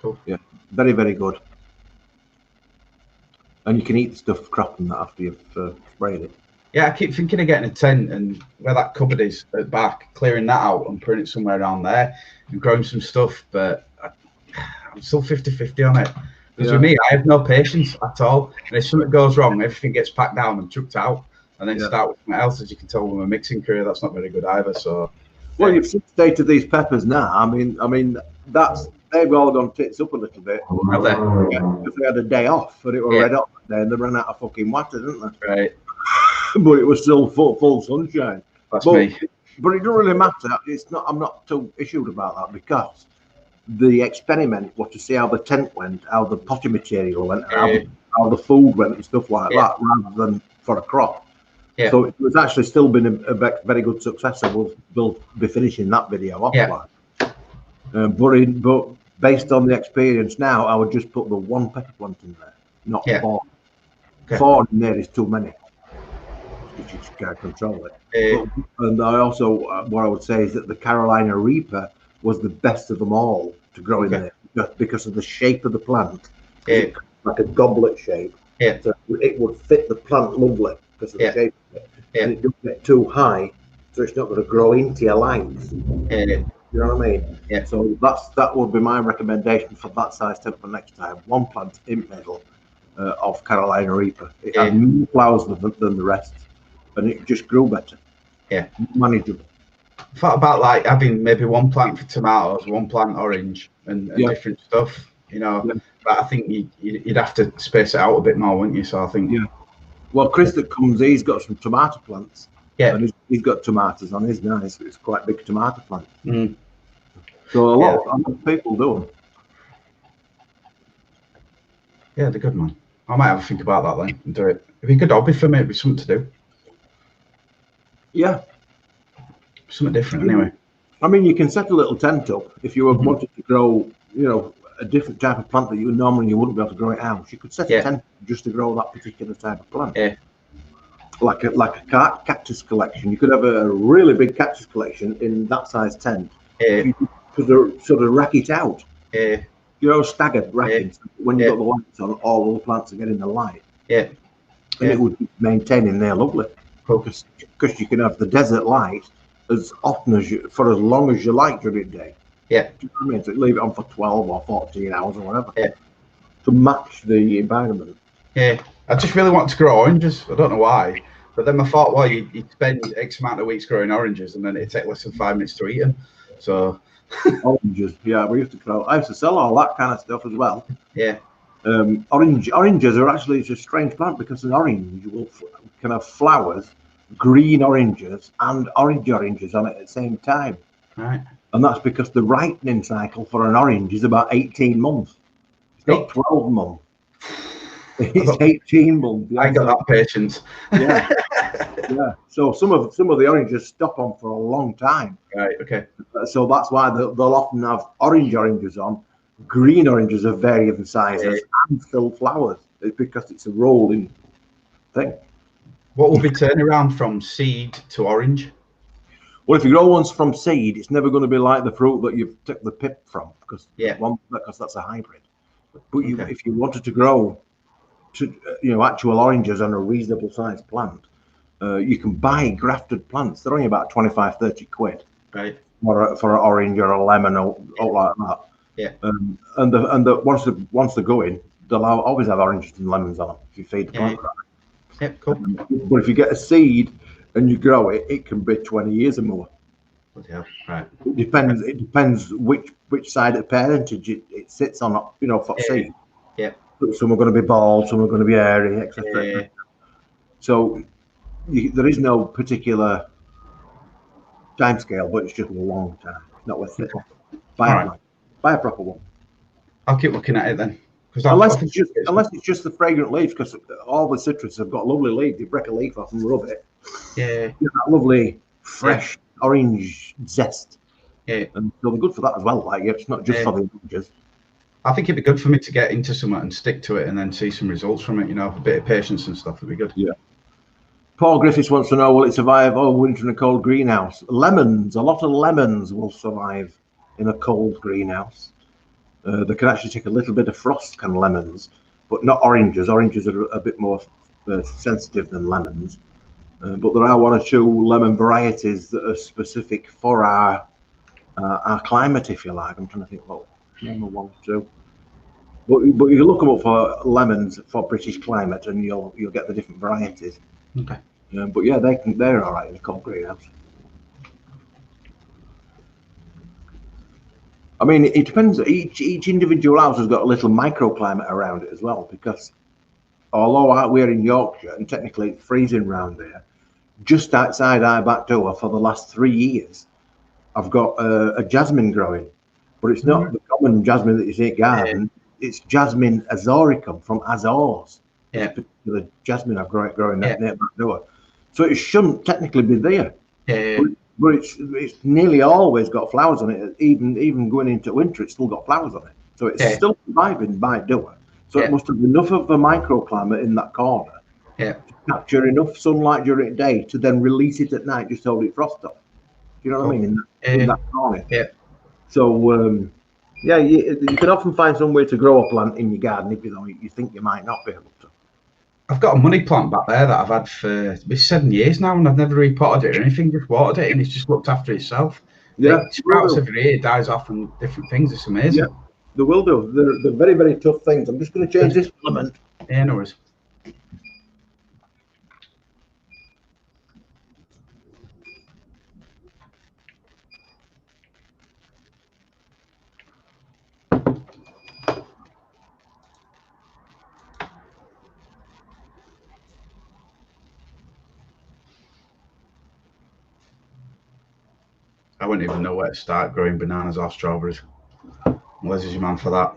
Cool. Yeah, very, very good. And you can eat the stuff cropping that after you've sprayed it. Yeah, I keep thinking of getting a tent and where that cupboard is at the back, clearing that out and putting it somewhere around there and growing some stuff. But I'm still 50-50 on it. Because with me, I have no patience at all. And if something goes wrong, everything gets packed down and chucked out. And then start with something else. As you can tell with my mixing career, that's not very good either. So, well, you've stated these peppers now. I mean, they've all gone tits up a little bit. Have they? Yeah, because they had a day off, and it was red hot that day, and they ran out of fucking water, didn't they? Right. But it was still full sunshine. That's me. But it doesn't really matter. It's not. I'm not too issued about that because the experiment was to see how the tent went, how the potting material went, how the food went, and stuff like that, rather than for a crop. Yeah. So it was actually still been a very good success. So we'll be finishing that video off. Yeah. But based on the experience now, I would just put the one pepper plant in there, not 4. Okay. 4 in there is too many. You just can't control it. And I also, what I would say is that the Carolina Reaper was the best of them all to grow in there, just because of the shape of the plant. It's like a goblet shape. Yeah. So it would fit the plant lovely because of the shape of it. Yeah. And it doesn't get too high, so it's not going to grow into your lights. You know what I mean? Yeah. So that would be my recommendation for that size tent for next time. One plant in middle of Carolina Reaper. It had more flowers than the rest, and it just grew better. Yeah. Manageable. Thought about like having maybe one plant for tomatoes, one plant orange, and different stuff. You know, but I think you'd have to space it out a bit more, wouldn't you? So I think. Yeah. Well, Chris that comes, he's got some tomato plants. Yeah. And he's got tomatoes on his now. It's quite a big tomato plant. Mm. So a lot of people do them. Yeah, they're good, man. I might have a think about that then and do it. It'd be a good hobby for me. It'd be something to do. Yeah. Something different, anyway. I mean, you can set a little tent up if you wanted to grow, you know, a different type of plant that you wouldn't be able to grow it out. You could set a tent just to grow that particular type of plant. Yeah. Like a cactus collection. You could have a really big cactus collection in that size tent. Yeah. You could sort of rack it out. Yeah. You know, staggered racking. So when you've got the lights on, all the plants are getting the light. Yeah. And it would be maintaining there lovely. Because you can have the desert light as often as for as long as you like during the day. Yeah. Do you know what I mean? So leave it on for 12 or 14 hours or whatever. Yeah. To match the environment. Yeah. I just really want to grow oranges. I don't know why. But then I thought, well, you'd spend X amount of weeks growing oranges, and then it'd take less than 5 minutes to eat them. So Oranges, yeah, we used to grow. I used to sell all that kind of stuff as well. yeah, Oranges are actually, it's a strange plant because an orange can have flowers, green oranges and oranges on it at the same time. right. And that's because the ripening cycle for an orange is about 18 months. It's not 12 months. It's 18 months. Yeah, I got that patience. Yeah. Yeah. So some of the oranges stop on for a long time. Right. Okay. So that's why they'll often have oranges on, green oranges of varying sizes, and still flowers. It's because it's a rolling thing. What will be turnaround from seed to orange? Well, if you grow ones from seed, it's never going to be like the fruit that you've took the pip from, because that's a hybrid. But if you wanted to grow actual oranges on a reasonable sized plant, you can buy grafted plants. They're only about 25, 30 quid, right, for an orange or a lemon or like that. Yeah. Once they're going, they'll always have oranges and lemons on them if you feed the plant right. Yep, cool. But if you get a seed and you grow it, it can be 20 years or more. Yeah, right. It depends which side of parentage it sits on, for seed. Yeah. Some are going to be bald, some are going to be airy, etc. Yeah. So there is no particular time scale, but it's just a long time. Not worth it. Buy a proper one. I'll keep looking at it then. Unless it's just the fragrant leaves, because all the citrus have got lovely leaves. You break a leaf off and rub it. Yeah. You get that lovely, fresh orange zest. Yeah. And so they're good for that as well. Like, it's not just for the oranges. I think it'd be good for me to get into something and stick to it and then see some results from it. A bit of patience and stuff would be good. Yeah. Paul Griffiths wants to know, will it survive winter in a cold greenhouse? Lemons, a lot of lemons will survive in a cold greenhouse. They can actually take a little bit of frost, kind of lemons, but not oranges. Oranges are a bit more sensitive than lemons. But there are one or two lemon varieties that are specific for our climate, if you like. I'm trying to think what number 1 or 2. But you look them up for lemons for British climate, and you'll get the different varieties. Okay. But yeah, they're all right in a cold greenhouse. I mean, it depends. Each individual house has got a little microclimate around it as well, because although we're in Yorkshire and technically it's freezing around there, just outside our back door for the last 3 years, I've got a jasmine growing, but it's not the common jasmine that you see at garden. Yeah. It's Jasmine azoricum from Azores. Yeah. The jasmine I've growing near back door. So it shouldn't technically be there. Yeah. But it's nearly always got flowers on it. Even going into winter, it's still got flowers on it. So it's still surviving by door. So it must have enough of a microclimate in that corner to capture enough sunlight during the day to then release it at night, just to hold it frost off. You know what I mean? In that corner. Yeah. So you can often find some way to grow a plant in your garden if you think you might not be able to. I've got a money plant back there that I've had for 7 years now, and I've never repotted it or anything, just watered it, and it's just looked after itself. Yeah, it sprouts every year, dies off, and different things. It's amazing. Yeah, they will do. They're very, very tough things. I'm just going to change this filament. Yeah, no worries. I wouldn't even know where to start growing bananas or strawberries. Les is your man for that.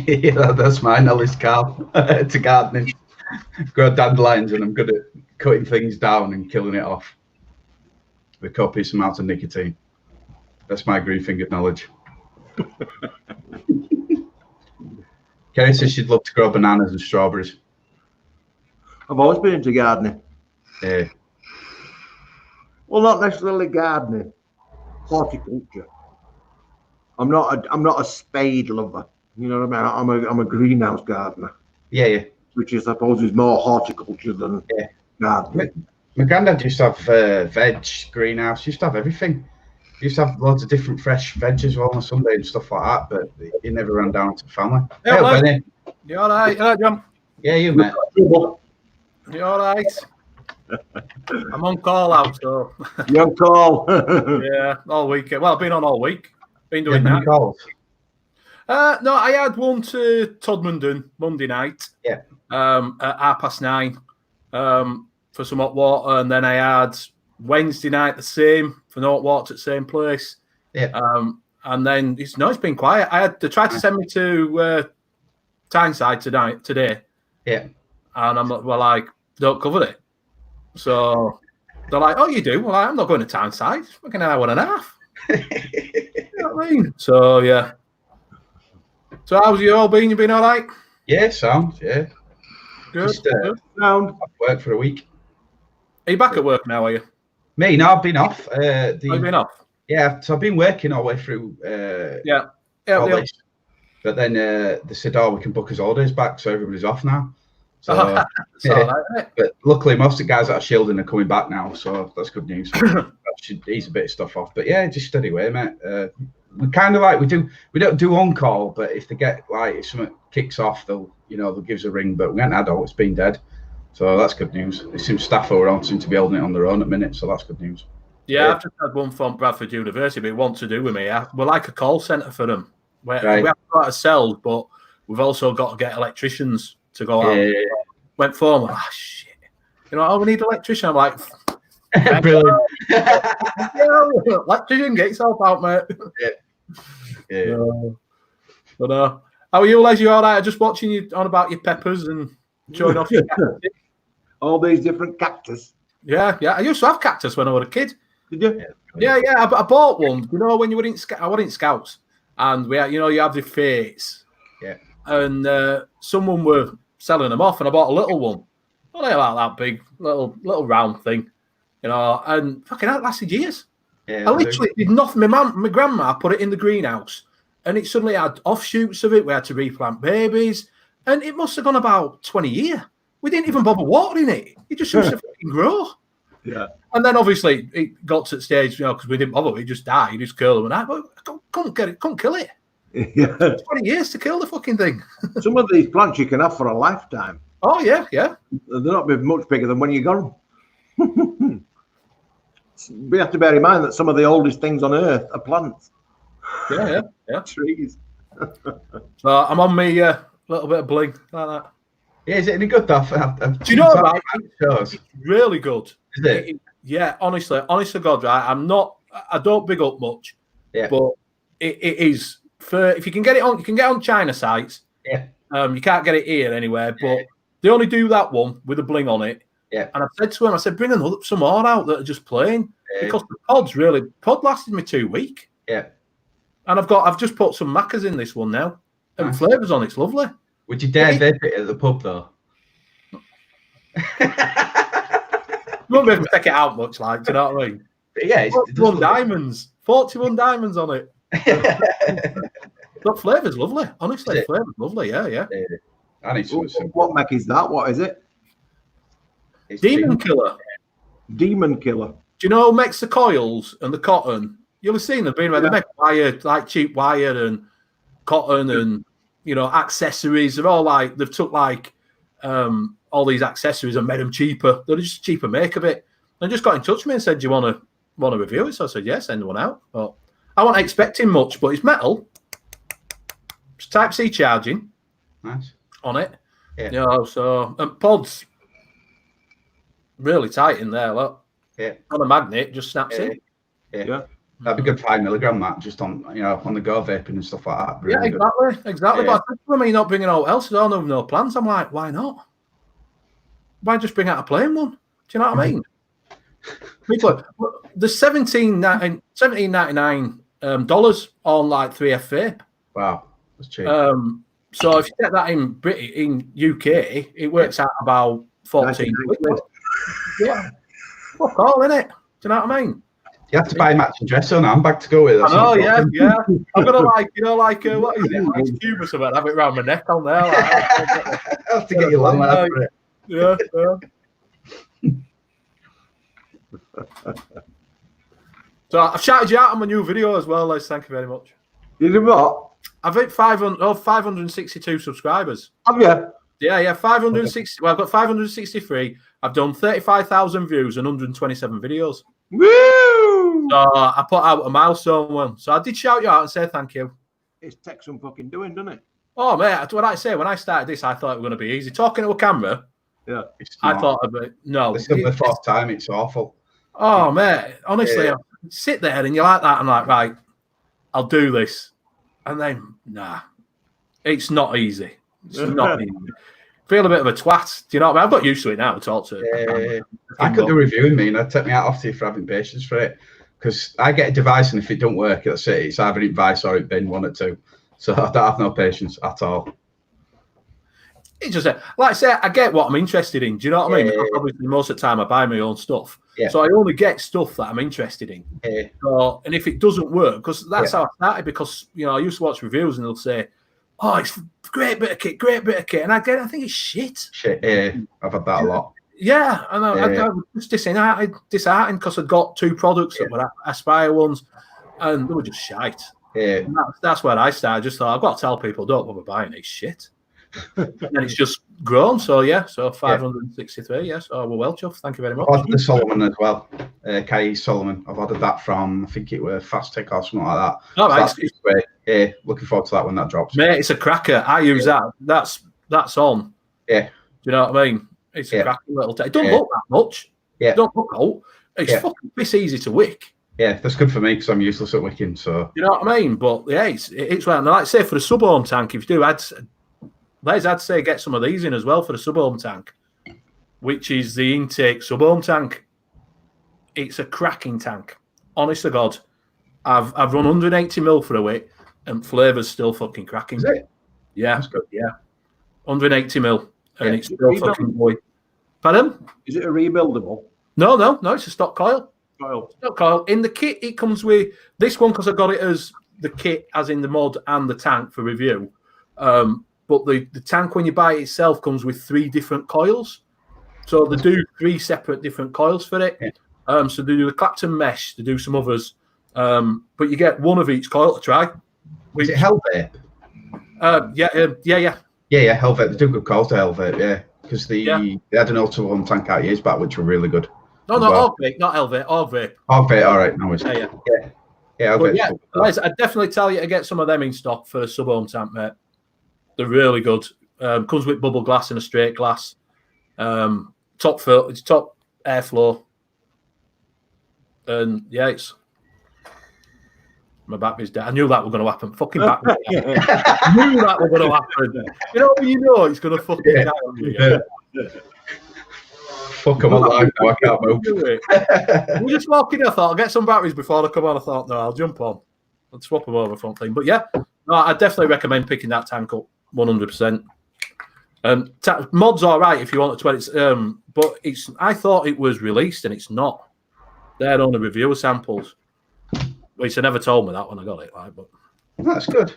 Yeah, that's my knowledge, Carl. To gardening. Grow dandelions, and I'm good at cutting things down and killing it off with copious amounts of nicotine. That's my green-fingered knowledge. Kerry says she'd love to grow bananas and strawberries. I've always been into gardening. Yeah. Well, not necessarily gardening, horticulture. I'm not a spade lover. You know what I mean? I'm a greenhouse gardener, Yeah. which I suppose is more horticulture than gardening. My granddad used to have veg, greenhouse, used to have everything. He used to have loads of different fresh veg as well on a Sunday and stuff like that, but he never ran down to family. Yeah, Hey, well, Benny. You all right? You all right, John? Yeah, you, mate. You all right? I'm on call out, so Young call. yeah, all week. Well, I've been on all week. Been You doing had many that. calls? No, I had one to Todmorden Monday night. Yeah. At 9:30. For some hot water, and then I had Wednesday night the same for hot water at the same place. Yeah. And then it's been quiet. They tried to send me to Tyneside today. Yeah. And I'm like, don't cover it. So they're like, oh, you do? Well, I'm not going to Tyneside. It's fucking an hour and a half. You know what I mean? So yeah. So how's you all been? You been all right? Yeah, sounds, yeah. Good. Just Good. Sound. I've worked for a week. Are you back at work now, are you? Me, no, I've been off. Have you been off? Yeah, so I've been working all the way through Yeah. college. But then they said, oh, we can book his holidays back, so everybody's off now. So, It's all right, isn't it? but luckily, most of the guys that are shielding are coming back now, so that's good news. That should ease a bit of stuff off. But yeah, just steady away, mate. We kind of like we don't do on call, but if they get like if something kicks off, they'll give us a ring. But we haven't had all. It's been dead, so that's good news. There's some staff who are on seem to be holding it on their own at the minute, so that's good news. Yeah, I've just had one from Bradford University, but it wants to do with me. We're like a call centre for them. We have got ourselves, but we've also got to get electricians to go out. Went for them, shit. We need an electrician. I'm like, brilliant. Electrician, get yourself out, mate. Yeah. But how are you, Les? You all right? I'm just watching you on about your peppers and showing off your cactus. All these different cactus. Yeah. I used to have cactus when I was a kid. Did you? Yeah. I bought one. When you were in I were in Scouts, and we, you have the fates. Yeah. And someone were selling them off, and I bought a little one. Well, they're like that big, little round thing, and fucking that lasted years. Yeah, I literally did nothing. My grandma put it in the greenhouse, and it suddenly had offshoots of it. We had to replant babies, and it must have gone about 20 years. We didn't even bother watering it. It just used to fucking grow. Yeah. And then obviously it got to the stage, because we didn't bother. It just died. It just curled and but couldn't kill it. Yeah. 20 years to kill the fucking thing. Some of these plants you can have for a lifetime. Oh yeah. They're not much bigger than when you're gone. We have to bear in mind that some of the oldest things on Earth are plants. Yeah. Trees. So I'm on me little bit of bling like that. Yeah, is it any good though? Do you know what? It's really good. Is it? Yeah, honestly, God, right? I don't big up much. Yeah. But it is if you can get it on, you can get on China sites. Yeah. You can't get it here anywhere, but they only do that one with a bling on it. Yeah. And I said to him, bring some more out that are just plain because the pod lasted me 2 weeks. Yeah. And I've just put some macas in this one now, and flavours on. It's lovely. Would you dare vape it at the pub though? You won't be able to take it out much, do you know what I mean? But yeah, 41 diamonds. 41 diamonds on it. But flavour's lovely. Honestly, flavour's lovely. Yeah. I need some. What Mac is that? What is it? It's Demon Killer. Demon Killer. Do you know who makes the coils and the cotton? You'll have seen them being where they make wire, like cheap wire and cotton and accessories. They're all they've took all these accessories and made them cheaper. They're just cheaper make of it. And just got in touch with me and said, do you want to review it? So I said, yeah, send one out. But I wasn't expecting much, but it's metal. It's Type-C charging. Nice. On it. Yeah. So and pods really tight in there, look. Yeah. On a magnet, just snaps in. Yeah. That'd be good 5 milligram, Matt, just on on the go vaping and stuff like that. Really exactly. Yeah. But I said to him, you're not bringing out else. I don't have no plans. I'm like, why not? Why just bring out a plain one? Do you know what I mean? People, the $17.99 dollars on $3F vape. Wow, that's cheap. So if you get that in UK, it works out about 14 quid. Yeah. Fuck all, innit? Do you know what I mean? You have to buy a matching dress or an handbag to go with it. I know, yeah. I'm gonna what is it? Ice Cube or something? Have it around my neck on there. Like, I have to get your landlord for it. Yeah. So I've shouted you out on my new video as well, Les. Thank you very much. You did what? I've hit 562 subscribers. Have you? Yeah, 560. Well, I've got 563. I've done 35,000 views and 127 videos. Woo! So I put out a milestone one. So I did shout you out and say thank you. It's tech some fucking doing, doesn't it? Oh, mate, what I say, when I started this, I thought it was going to be easy. Talking to a camera, Yeah. I thought, no. This is the fourth time. It's awful. Oh, mate, honestly, I sit there and you're like that. I'm like, right, I'll do this. And then, nah, it's not easy. It's not easy. Feel a bit of a twat. Do you know what I mean? I've got used to it now. To talk to I could do reviewing me, and I'd take me out off to you for having patience for it. Because I get a device, and if it don't work, that's it. It's either in vice or it bin, one or two. So I don't have no patience at all. It's just like I say, I get what I'm interested in. Do you know what I mean? Because obviously, most of the time I buy my own stuff, so I only get stuff that I'm interested in. So, and if it doesn't work, because that's how I started. Because I used to watch reviews, and they'll say, "Oh, it's great bit of kit, and I think it's shit. I've had that a lot. Yeah, and I was disheartened because I'd got two products that were Aspire ones, and they were just shite. And that's where I started. I just thought, I've got to tell people, don't bother buying this shit. And it's just grown. So, 563. So we're well chuffed. Thank you very much. I've ordered the Solomon as well. K.E. Solomon. I've ordered that from, I think it was Fast Tech or something like that. Oh, right. So that's great. Looking forward to that when that drops. Mate, it's a cracker. I use that. That's on. Yeah. Do you know what I mean? It's a cracking little It don't look that much. Yeah. It don't look old. It's fucking piss easy to wick. Yeah, that's good for me because I'm useless at wicking. So you know what I mean? But yeah, it's well. And like I say, for the sub-home tank, if you do, I'd say get some of these in as well for the sub-home tank, which is the intake sub-home tank. It's a cracking tank. Honest to God, I've run 180 mil for a wick, and flavour's still fucking cracking. Is it? Yeah, that's good. Yeah, 180 mil, and it's still fucking boy. Pardon? Is it a rebuildable? No, it's a stock coil. Stock coil. In the kit, it comes with this one because I got it as the kit, as in the mod and the tank for review. But the tank, when you buy it itself, comes with 3 different coils. So they do 3 separate different coils for it. Yeah. So they do the Clapton mesh, they do some others. But you get one of each coil to try. Is it Hellvape? Yeah. Yeah, Hellvape. They do good calls to Hellvape, yeah. Because they had an Ultra One tank out years back, which were really good. No, not Hellvape, not Hellvape, Hellvape. Hellvape, all right. No, it's I'd dedefinitely tell you to get some of them in stock for a sub-home tank, mate. They're really good. Comes with bubble glass and a straight glass. Top airflow. And it's my battery's dead. I knew that was going to happen. Fucking battery's dead. I knew that was going to happen. It's going to fucking die on you. Yeah. Fuck, I'm alive now. I can't move. We're just walking in. I thought I'll get some batteries before they come on. I thought, no, I'll jump on. I'll swap them over for something. But yeah, no, I definitely recommend picking that tank up 100%. Mod's all right if you want to. But I thought it was released and it's not. They're only reviewer samples. Which they never told me that when I got it. But that's good.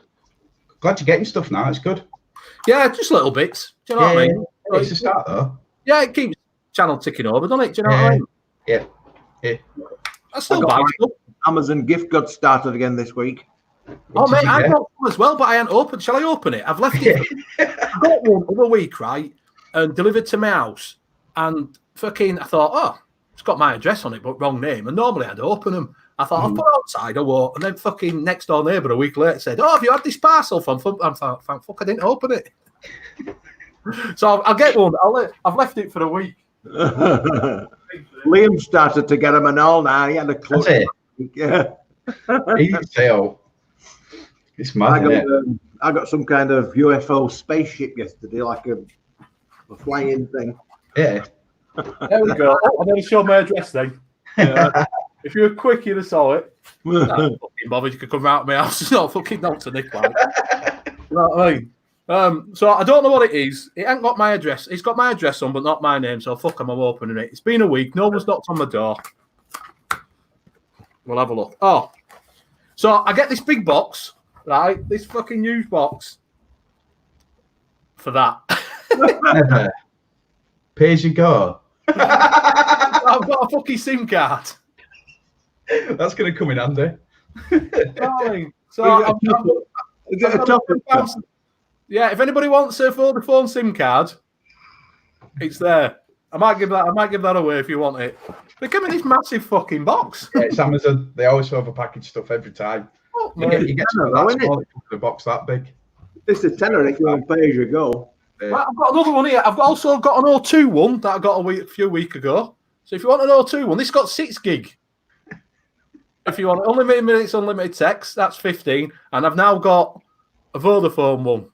Glad you're getting stuff now. It's good. Yeah, just little bits. Do you know what I mean? It's a start though. Yeah, it keeps channel ticking over, doesn't it? Do you know what I mean? Yeah. That's not bad stuff. Amazon gift card started again this week. Oh, mate, I got one as well, but I ain't opened. Shall I open it? I've left it. I got one other week, right, and delivered to my house. And fucking, I thought, it's got my address on it, but wrong name. And normally I'd open them. I thought, I'll put it outside, I won't. And then fucking next door neighbour a week later said, have you had this parcel from? I thought, thank fuck, I didn't open it. So I'll get one. I've left it for a week. Liam started to get them and all now. He had a clue. That's it. Yeah. It's mad. I got some kind of UFO spaceship yesterday, like a flying thing. Yeah. There we go. I'm going to show my address then. If you were quick, you'd have saw it. Fucking bothered. You could come round to my house. It's not fucking not to Nick. You know what I mean? So I don't know what it is. It ain't got my address. It's got my address on, but not my name. So fuck, I'm opening it. It's been a week. No one's knocked on the door. We'll have a look. Oh, so I get this big box, right? This fucking huge box for that. Pay as you go. I've got a fucking SIM card. That's going to come in handy. Darling. So Is it a top? yeah, if anybody wants a Vodafone SIM card, it's there. I might give that away if you want it. They come in this massive fucking box. Yeah, it's Amazon. They always overpackage stuff every time. Oh, You get something that small, it comes in a box that big. It's a tenner if you want to pay as you go. Right, I've got another one here. I've also got an O2 one that I got a few weeks ago. So if you want an O2 one, this got 6 gig. If you want unlimited minutes, unlimited text, that's 15. And I've now got a Vodafone one.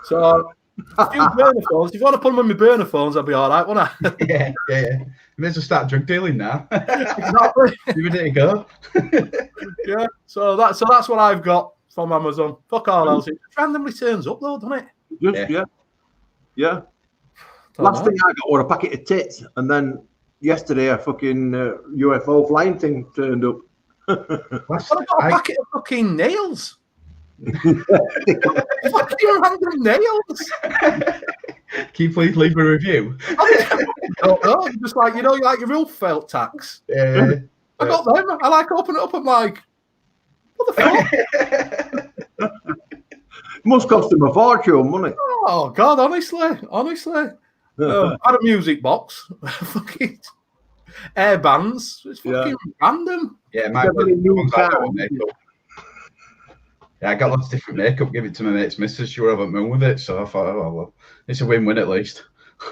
So a few burner phones. If you want to put them on my burner phones, I'll be all right, won't I? Yeah. You may as well start drug dealing now. Exactly. You ready to go? Yeah. So that's what I've got from Amazon. Fuck all else. It randomly turns up though, doesn't it? Just, yeah. Last thing I got was a packet of tits, and then yesterday a fucking UFO flying thing turned up. What about a packet of fucking nails? Fucking random nails. Can you please leave a review? I don't know. Just like like your real felt tax. Yeah. I got them. I like open it up. I'm like, what the fuck? Must cost him a fortune, money. Oh God, honestly. I had a music box. Fucking air bands. It's fucking random. Yeah, my I got lots of different makeup. Give it to my mate's missus. She were over the moon with it. So I thought, oh, well, it's a win-win at least.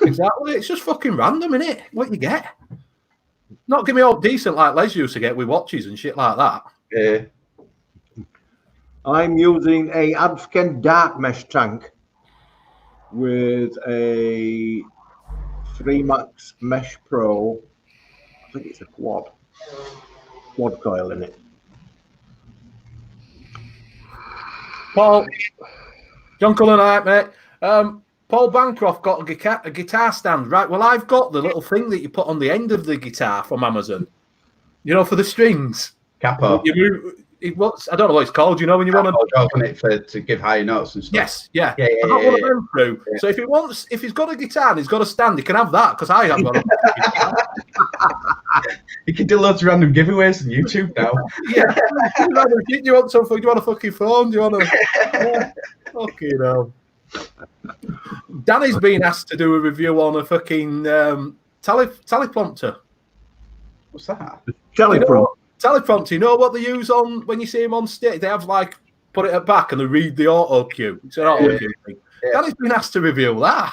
Exactly. It's just fucking random, innit? What you get. Not give me all decent like Les used to get with watches and shit like that. Yeah. I'm using a Absken dark mesh tank with a 3 Max Mesh Pro. I think it's a quad coil in it. Paul, John Cullen, mate. Paul Bancroft got a guitar stand, right? Well, I've got the little thing that you put on the end of the guitar from Amazon. You know, for the strings. Capo. I don't know what it's called. You know, when you want to give higher notes and stuff. Yes, yeah. I got one of them through. Yeah. So if he's got a guitar and he's got a stand, he can have that because I have got a guitar. You can do loads of random giveaways on YouTube now. Yeah. Do you want something? Do you want a fucking phone? Do you want a fucking hell? Danny's been asked to do a review on a fucking teleprompter. What's that? Teleprompter, you know what they use on when you see them on stage? They have like put it at back and they read the auto cue. It's an auto cue thing. Yeah. Danny's been asked to review that.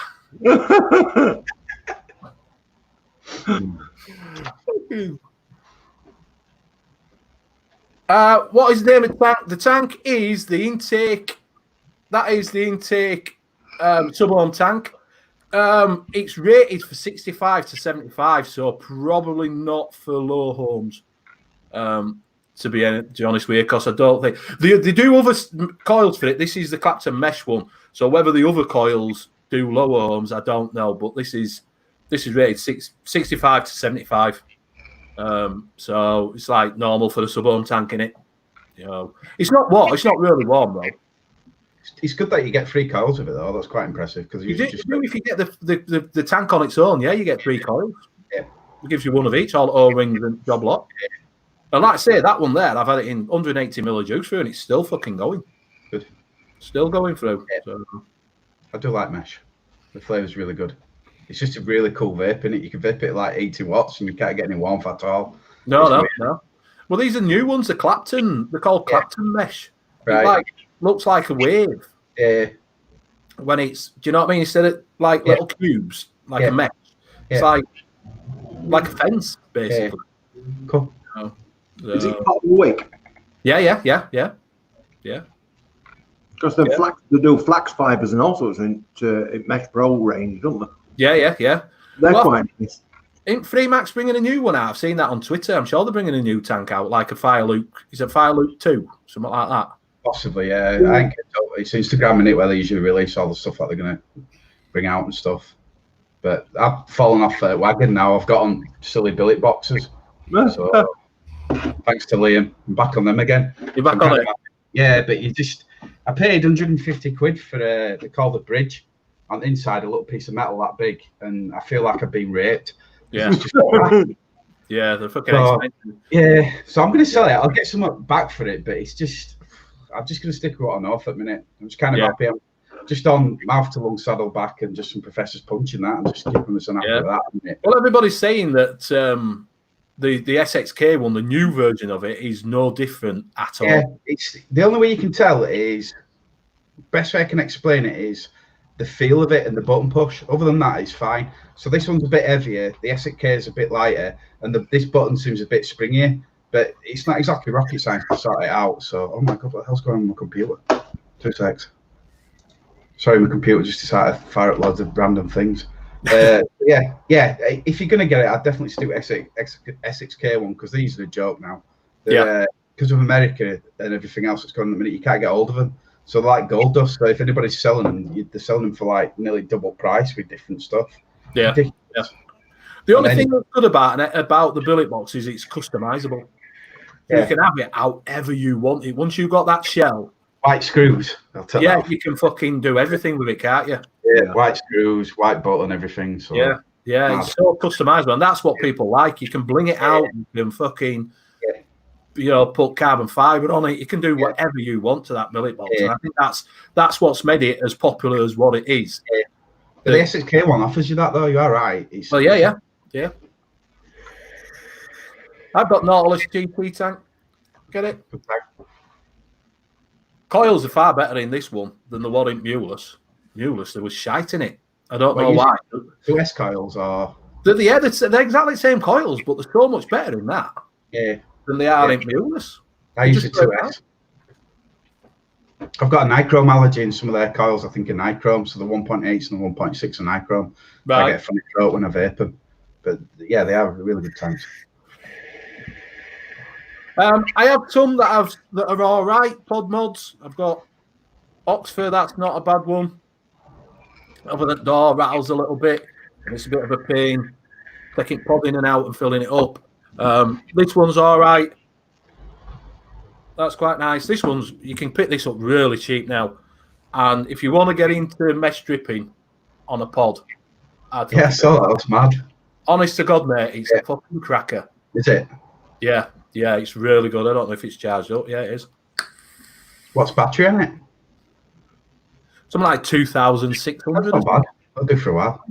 What is the name of the tank? The tank is the intake. That is the intake sub-home tank. It's rated for 65 to 75, so probably not for low homes. To be honest with you, because I don't think they do other coils for it. This is the Clapton mesh one, so whether the other coils do lower homes, I don't know. But this is rated 65 to 75, so it's like normal for the sub-home tank in it. You know, it's not warm. It's not really warm though. It's good that you get 3 coils with it though. That's quite impressive because if you get the tank on its own, yeah, you get 3 coils. Yeah, it gives you one of each, all O-rings and job lot. Yeah. And like I say, that one there, I've had it in 180 ml juice through, and it's still fucking going. Good. Still going through. Yeah. So. I do like mesh. The flavour's really good. It's just a really cool vape, innit? You can vape it like 80 watts, and you can't get any warmth at all. No. Well, these are new ones. The Clapton. They're called Clapton mesh. Right. It looks like a wave. Yeah. When it's, do you know what I mean? Instead of like little cubes, like a mesh. It's like a fence, basically. Yeah. Cool. Is it part of the wick? Yeah. Because they do flax fibres and all sorts in Mesh Pro range, don't they? Yeah. They're quite nice. Ain't 3 Max bringing a new one out? I've seen that on Twitter. I'm sure they're bringing a new tank out, like a Fire Loop. Is it Fire Loop 2? Something like that. Possibly, yeah. I think it's Instagram in it where they usually release all the stuff that they're going to bring out and stuff. But I've fallen off the wagon now. I've got on silly billet boxes. So thanks to Liam, I'm back on them again. You're back on it? Yeah, but I paid 150 quid for they're called the bridge. On the inside, a little piece of metal that big, and I feel like I've been raped. Yeah. Yeah, they're fucking expensive. Yeah, so I'm going to sell it. I'll get some back for it, but it's just, I'm just going to stick with what I know for a minute. I'm just kind of happy. I'm just on mouth to lung saddle back and just some professors punching that and just keeping us on after that. A minute. Well, everybody's saying that the SXK one, the new version of it, is no different at all. Yeah, it's the only way you can tell is, best way I can explain it is the feel of it and the button push. Other than that, it's fine. So this one's a bit heavier, the SXK is a bit lighter, and this button seems a bit springier, but it's not exactly rocket science to sort it out. So, oh my God, what the hell's going on with my computer? 2 secs. Sorry, my computer just decided to fire up loads of random things. Yeah. If you're going to get it, I'd definitely stick with SXK one, because these are a joke now. Because of America and everything else that's going on at the minute, you can't get hold of them. So they're like gold dust. So if anybody's selling them, they're selling them for like nearly double price with different stuff. Yeah. The only thing that's good about the billet box is it's customizable. Yeah. You can have it however you want it. Once you've got that shell. White screws. I'll tell you. You can fucking do everything with it, can't you? Yeah, white screws, white button, everything. So it's so customizable, and that's what people like. You can bling it out. You can fucking. Put carbon fiber on it. You can do whatever you want to that billet box. And I think that's what's made it as popular as what it is. Yeah. But the SXK one offers you that though. You are right. Yeah. I've got Nautilus GP tank. Get it? Okay. Coils are far better in this one than the one in Mulus. Mulus, there was shite in it. I don't know why. 2S coils are. They're exactly the same coils, but they're so much better in that. Yeah. Than they are in Mulus. I use the 2S. I've got a nichrome allergy in some of their coils. I think are nichrome, so the 1.8s and the 1.6 are nichrome. Right. I get a funny throat when I vape them, but yeah, they are really good tanks. I have some that are all right pod mods. I've got Oxford. That's not a bad one. Other than door rattles a little bit, and it's a bit of a pain taking pod in and out and filling it up. This one's all right. That's quite nice. This one's, you can pick this up really cheap now. And if you want to get into mesh dripping on a pod, I saw that. That's mad. Honest to God, mate, it's a fucking cracker. Is it? Yeah, it's really good. I don't know if it's charged up. Yeah, it is. What's battery on it? Something like 2,600. That's not bad. That'll do for a while.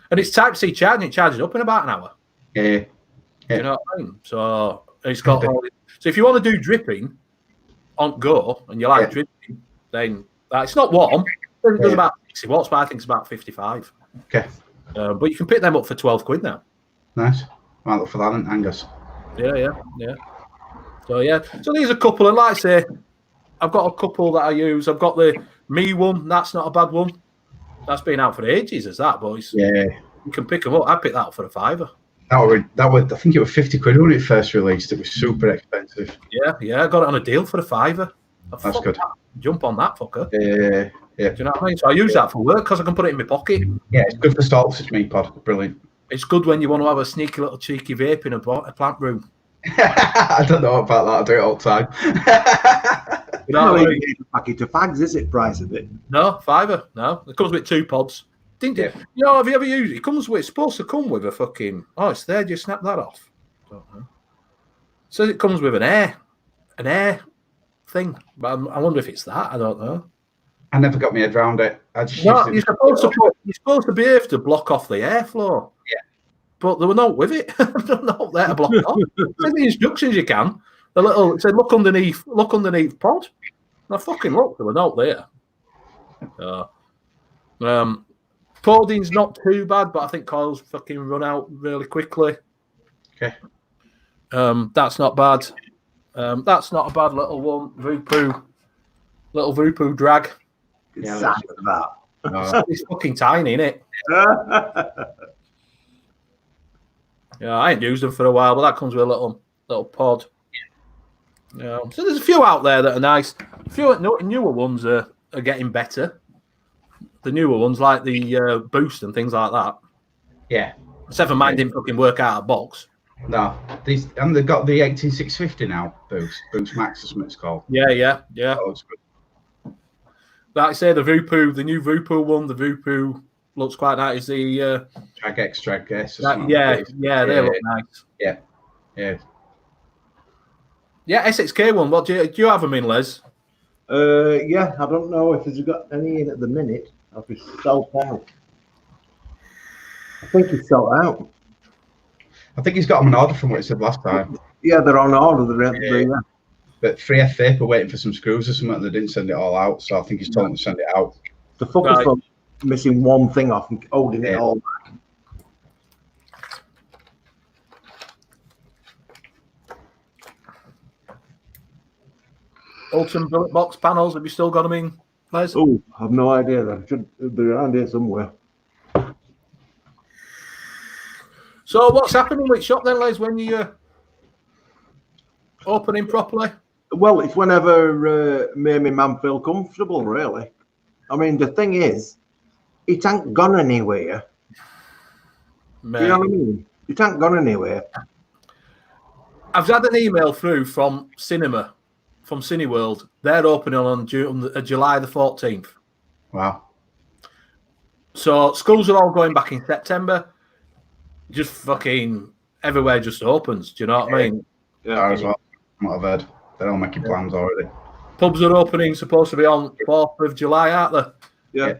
And it's Type-C charging. It charges up in about an hour. Yeah. You know what I mean? So it's got all. So if you want to do dripping on go and you like dripping, then it's not warm. It does about 60 watts, but I think it's about 55. Okay. But you can pick them up for 12 quid now. Nice. Might look for that in Angus. Yeah. So there's a couple, and like I say, I've got a couple that I use. I've got the Me one. That's not a bad one. That's been out for ages, is that? But you can pick them up. I picked that up for a £5. That would I think it was 50 quid when it first released. It was super expensive. Yeah. I got it on a deal for a £5. That's good. Jump on that fucker. Yeah. Do you know what I mean? So I use that for work because I can put it in my pocket. Yeah, it's good for stalks. It's me pod. Brilliant. It's good when you want to have a sneaky little cheeky vape in a plant room. I don't know about that. I do it all the time. You know, you need a packet of fags, is it? Price of it? No, £5. No, it comes with 2 pods. Didn't it? You know, have you ever used it? It comes with. It's supposed to come with a fucking. Oh, it's there. Do you snap that off? Don't know. So it comes with an air thing. But I wonder if it's that. I don't know. I never got my head around it. You're supposed to be able to block off the airflow. Yeah. But they were not with it. They're not there to block it off. In the instructions you can. It said look underneath pod. And I fucking looked, they were not there. Poding's not too bad, but I think coils fucking run out really quickly. Okay. That's not bad. That's not a bad little one. Little Voopoo drag. Exactly that. It's fucking tiny, isn't it? Yeah, I ain't used them for a while, but that comes with a little pod. So there's a few out there that are nice. A few newer ones are getting better. The newer ones, like the Boost and things like that. Yeah. Except for mine didn't fucking work out of box. No, and they've got the 18650 now. Boost Max, or something it's called. Yeah. Oh, it's good. Like I say, the new Vupu one, the Vupu looks quite nice. The Drag X. They look nice. Yeah. Yeah, SXK one. What do you have them in, Les? Yeah, I don't know if he's got any in at the minute. I'll be sold out. I think he's sold out. I think he's got them on order from what he said last time. Yeah, they're on order. Yeah. But 3F Vape are waiting for some screws or something. They didn't send it all out, so I think he's told them to send it out. The focus on missing one thing off and holding it all back. Ultim bullet box panels. Have you still got them in, Les? Oh, I have no idea. They're around here somewhere. So what's happening with shop then, Les, when you're opening properly? Well, it's whenever me and my man feel comfortable, really. I mean, the thing is, it ain't gone anywhere. Mate. You know what I mean? It ain't gone anywhere. I've had an email through from Cineworld. They're opening on July the 14th. Wow. So schools are all going back in September. Just fucking everywhere just opens. Do you know what I mean? Yeah, as well. What I've heard. They're all making plans already. Pubs are opening, supposed to be on 4th of July, aren't they? Yeah.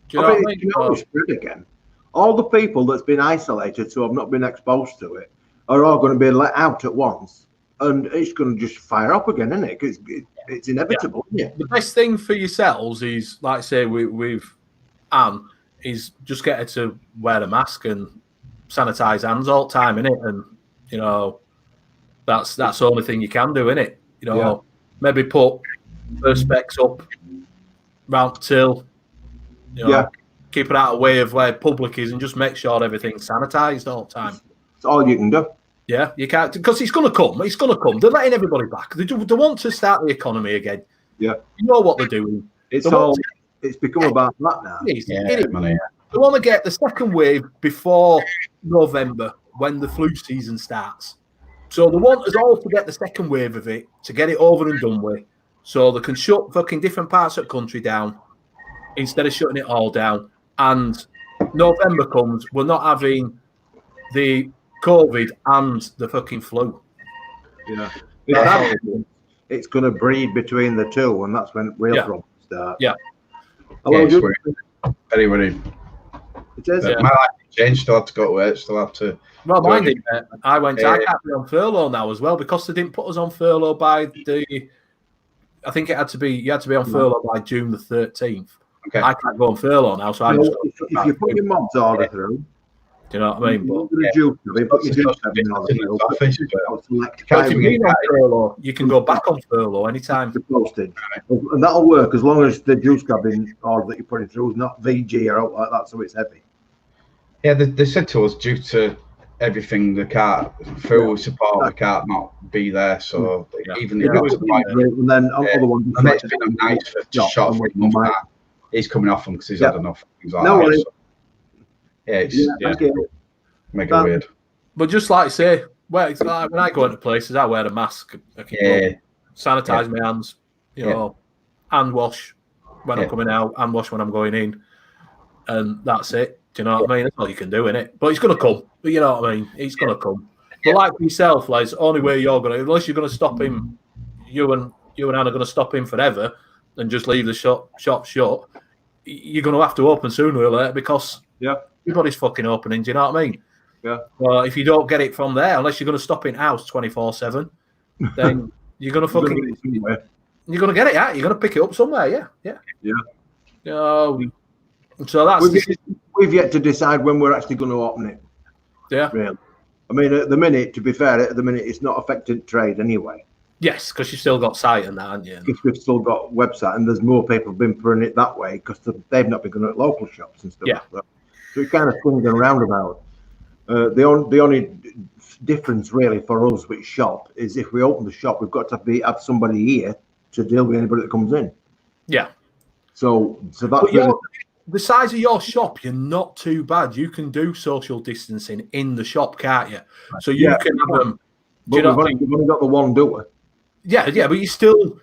Do you know what I mean? You know, spread again. All the people that's been isolated, so have not been exposed to it, are all going to be let out at once. And it's going to just fire up again, isn't it? Because it's inevitable, isn't it? The best thing for yourselves is, like I say, with Anne, is just get her to wear a mask and sanitize hands all the time, innit? And, you know, that's the only thing you can do, innit? You know, maybe put perspex up round till, you know, keep it out of the way of where public is and just make sure everything's sanitized all the time. That's all you can do. Yeah, you can't, because it's going to come. It's going to come. They're letting everybody back. They want to start the economy again. Yeah. You know what they're doing. It's become about that now. It is. They want to get the second wave before November when the flu season starts. So they want us all to get the second wave of it, to get it over and done with, so they can shut fucking different parts of the country down instead of shutting it all down. And November comes, we're not having the COVID and the fucking flu. Yeah. It's going to breed between the two, and that's when real problems start. Yeah. Very worried. It is. My life changed. Still had to go to work. Still had to. Well, mine did. I can't be on furlough now as well because they didn't put us on furlough by the. I think it had to be. You had to be on furlough by June the 13th. Okay. I can't go on furlough now, so if you put your mob's order through. Do you know what I mean? But if you've been on furlough, you can go back on furlough anytime. Postage, and that'll work as long as the juice cabin order that you're putting through is not VG or out like that, so it's heavy. Yeah, they said to us due to everything, the car full support, the car not be there. So even if it was and then other ones, and it's been a nice for just short of 3 months. He's coming off them because he's had enough things like that. So. Yeah, it's mega weird. But just like I say, when I go into places, I wear a mask. I can sanitize my hands, you know, hand wash when I'm coming out, hand wash when I'm going in, and that's it. Do you know what I mean? That's all you can do, innit? But it's going to come. But you know what I mean? It's going to come. But like yourself, like, only way you're going to, unless you're going to stop him, you and Anne are going to stop him forever and just leave the shop shut, you're going to have to open sooner or later because everybody's fucking opening. Do you know what I mean? Yeah. Well, if you don't get it from there, unless you're going to stop in house 24/7, then you're going to fucking you're going to get it out. You're going to pick it up somewhere. Yeah. So that's we've yet to decide when we're actually going to open it. Yeah. Really. I mean, at the minute, to be fair, it's not affecting trade anyway. Yes, because you've still got site and that, haven't you? Because we've still got website, and there's more people been putting it that way because they've not been going to local shops and stuff. Yeah. So it kind of swings and roundabout. The only difference really for us with shop is if we open the shop, we've got to have somebody here to deal with anybody that comes in. Yeah. So that's But really, the size of your shop, you're not too bad. You can do social distancing in the shop, can't you? So you can have them. but we've only got the one door. Yeah, but you still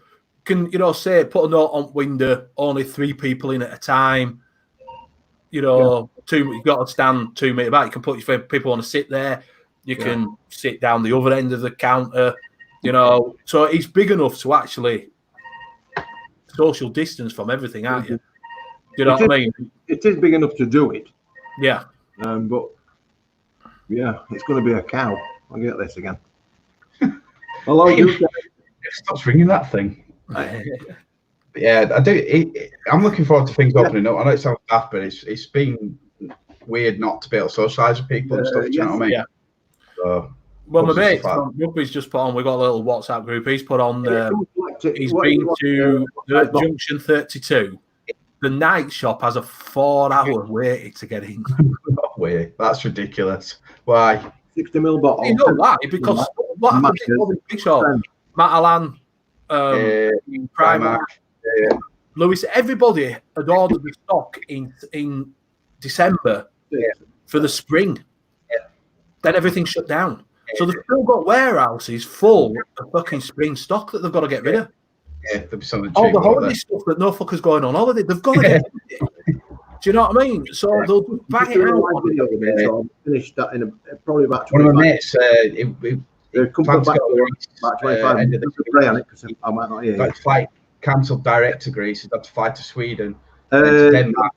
can, say put a note on window, only 3 people in at a time. You've got to stand 2 meters back. You can put if people want to sit there, you can sit down the other end of the counter. So it's big enough to actually social distance from everything, aren't you? Do you know what I mean? It is big enough to do it. Yeah. But yeah, it's going to be a cow. I'll get this again. Hello, it stops ringing that thing. Yeah, I do. I'm looking forward to things opening up. I know it sounds daft, but it's been weird not to be able to socialise with people and stuff. Do you know what I mean? Yeah. So, well, my mate from rugby's just put on. We've got a little WhatsApp group. He's put on. He's been to Junction 32. The night shop has a 4-hour wait to get in. No way. That's ridiculous. Why? 60 ml bottle. You know why? Because what happens in the big shop? Matalan, Primark, Lewis, everybody had ordered the stock in December for the spring. Then everything shut down. So they've still got warehouses full of fucking spring stock that they've got to get rid of. Yeah, there'll be something all the holiday stuff that no fucker's going on holiday, they've got to get rid of it. Do you know what I mean? So they'll just bang it out. Finish that in probably about 25. One of my mates, about 25 minutes to play on it because I might not hear you. Flight cancelled direct to Greece. He'd have to fly to Sweden. Denmark,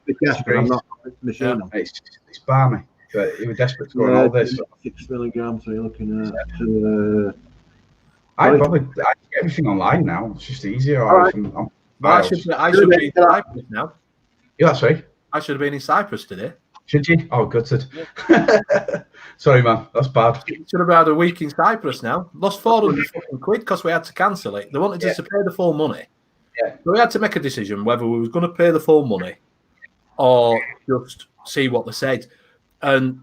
I'm not machine. It's balmy. But he was desperate to go on all this. 6 milligrams. So you're looking at. I get everything online now. It's just easier. Right. I should be in Cyprus now. Yeah, sorry. I should have been in Cyprus today. Should you? Oh, gutted. Sorry, man. That's bad. Should have had a week in Cyprus now. Lost 400 fucking quid because we had to cancel it. They wanted us to pay the full money. Yeah. So we had to make a decision whether we were going to pay the full money or just see what they said. And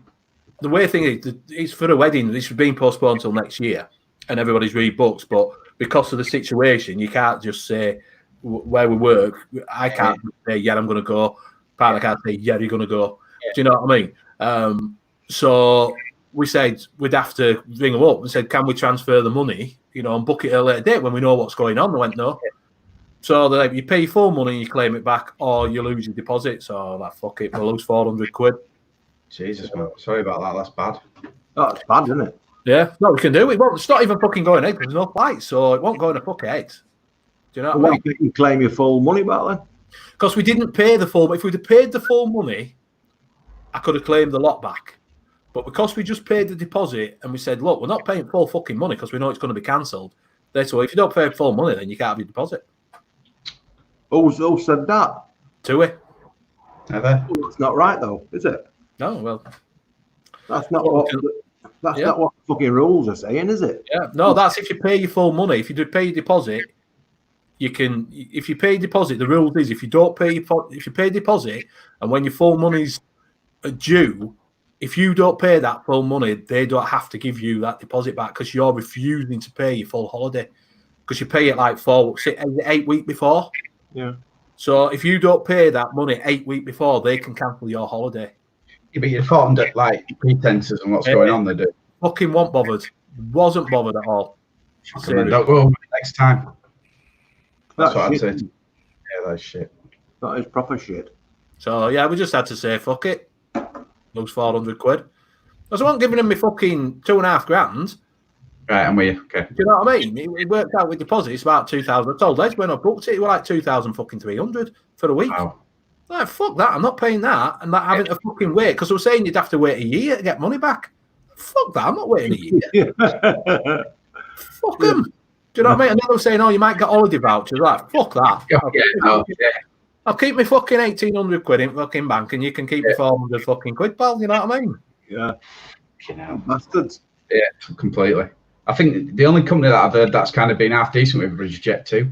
the weird thing is, it's for a wedding. This was being postponed until next year, and everybody's rebooked. But because of the situation, you can't just say where we work. I can't say, yeah, I'm going to go. Partner can't say, yeah, you're going to go. Yeah. Do you know what I mean? So we said we'd have to ring them up and said, can we transfer the money, and book it at a later date when we know what's going on? They went, no. So they're like, you pay full money and you claim it back, or you lose your deposit. So like, fuck it, we'll lose 400 quid. Jesus, man. Sorry about that. That's bad. Oh, it's bad, isn't it? Yeah, no, we can do it. It's not even fucking going ahead because there's no flights, so it won't go in a fucking head. Do you know what I mean? You claim your full money back then? Because we didn't pay the full. If we'd have paid the full money, I could have claimed the lot back. But because we just paid the deposit and we said, look, we're not paying full fucking money because we know it's going to be cancelled. So if you don't pay full money, then you can't have your deposit. Who said that? TUI. Ever? Well, that's not right, though, is it? No, well. That's not what the fucking rules are saying, is it? Yeah, no, that's if you pay your full money. If you do pay your deposit, you can. If you pay deposit, the rule is if you pay deposit and when your full money's due, if you don't pay that full money, they don't have to give you that deposit back because you're refusing to pay your full holiday because you pay it like 8 weeks before. Yeah. So if you don't pay that money 8 weeks before, they can cancel your holiday. Yeah, but you're fought under like pretenses and what's going on. They do. Fucking wasn't bothered. Wasn't bothered at all. Don't go next time. That's what I'd say. Yeah, that's shit. That is proper shit. So yeah, we just had to say fuck it. Lose 400 quid. I wasn't giving him my fucking 2.5 grand. Right, and we okay. Do you know what I mean? It worked out with deposits about 2,000. I told Les when I booked it, it was like 2,300 for a week. Wow. Like, fuck that, I'm not paying that and not having to fucking wait because I was saying you'd have to wait a year to get money back. Fuck that, I'm not waiting a year. Fuck them. Do you know what I mean? And then they were saying, oh, you might get holiday vouchers. Like, fuck that. I'll keep my fucking 1,800 quid in fucking bank and you can keep your 400 fucking quid, pal. You know what I mean? Yeah. Bastards. Yeah, completely. I think the only company that I've heard that's kind of been half decent with is Jet 2.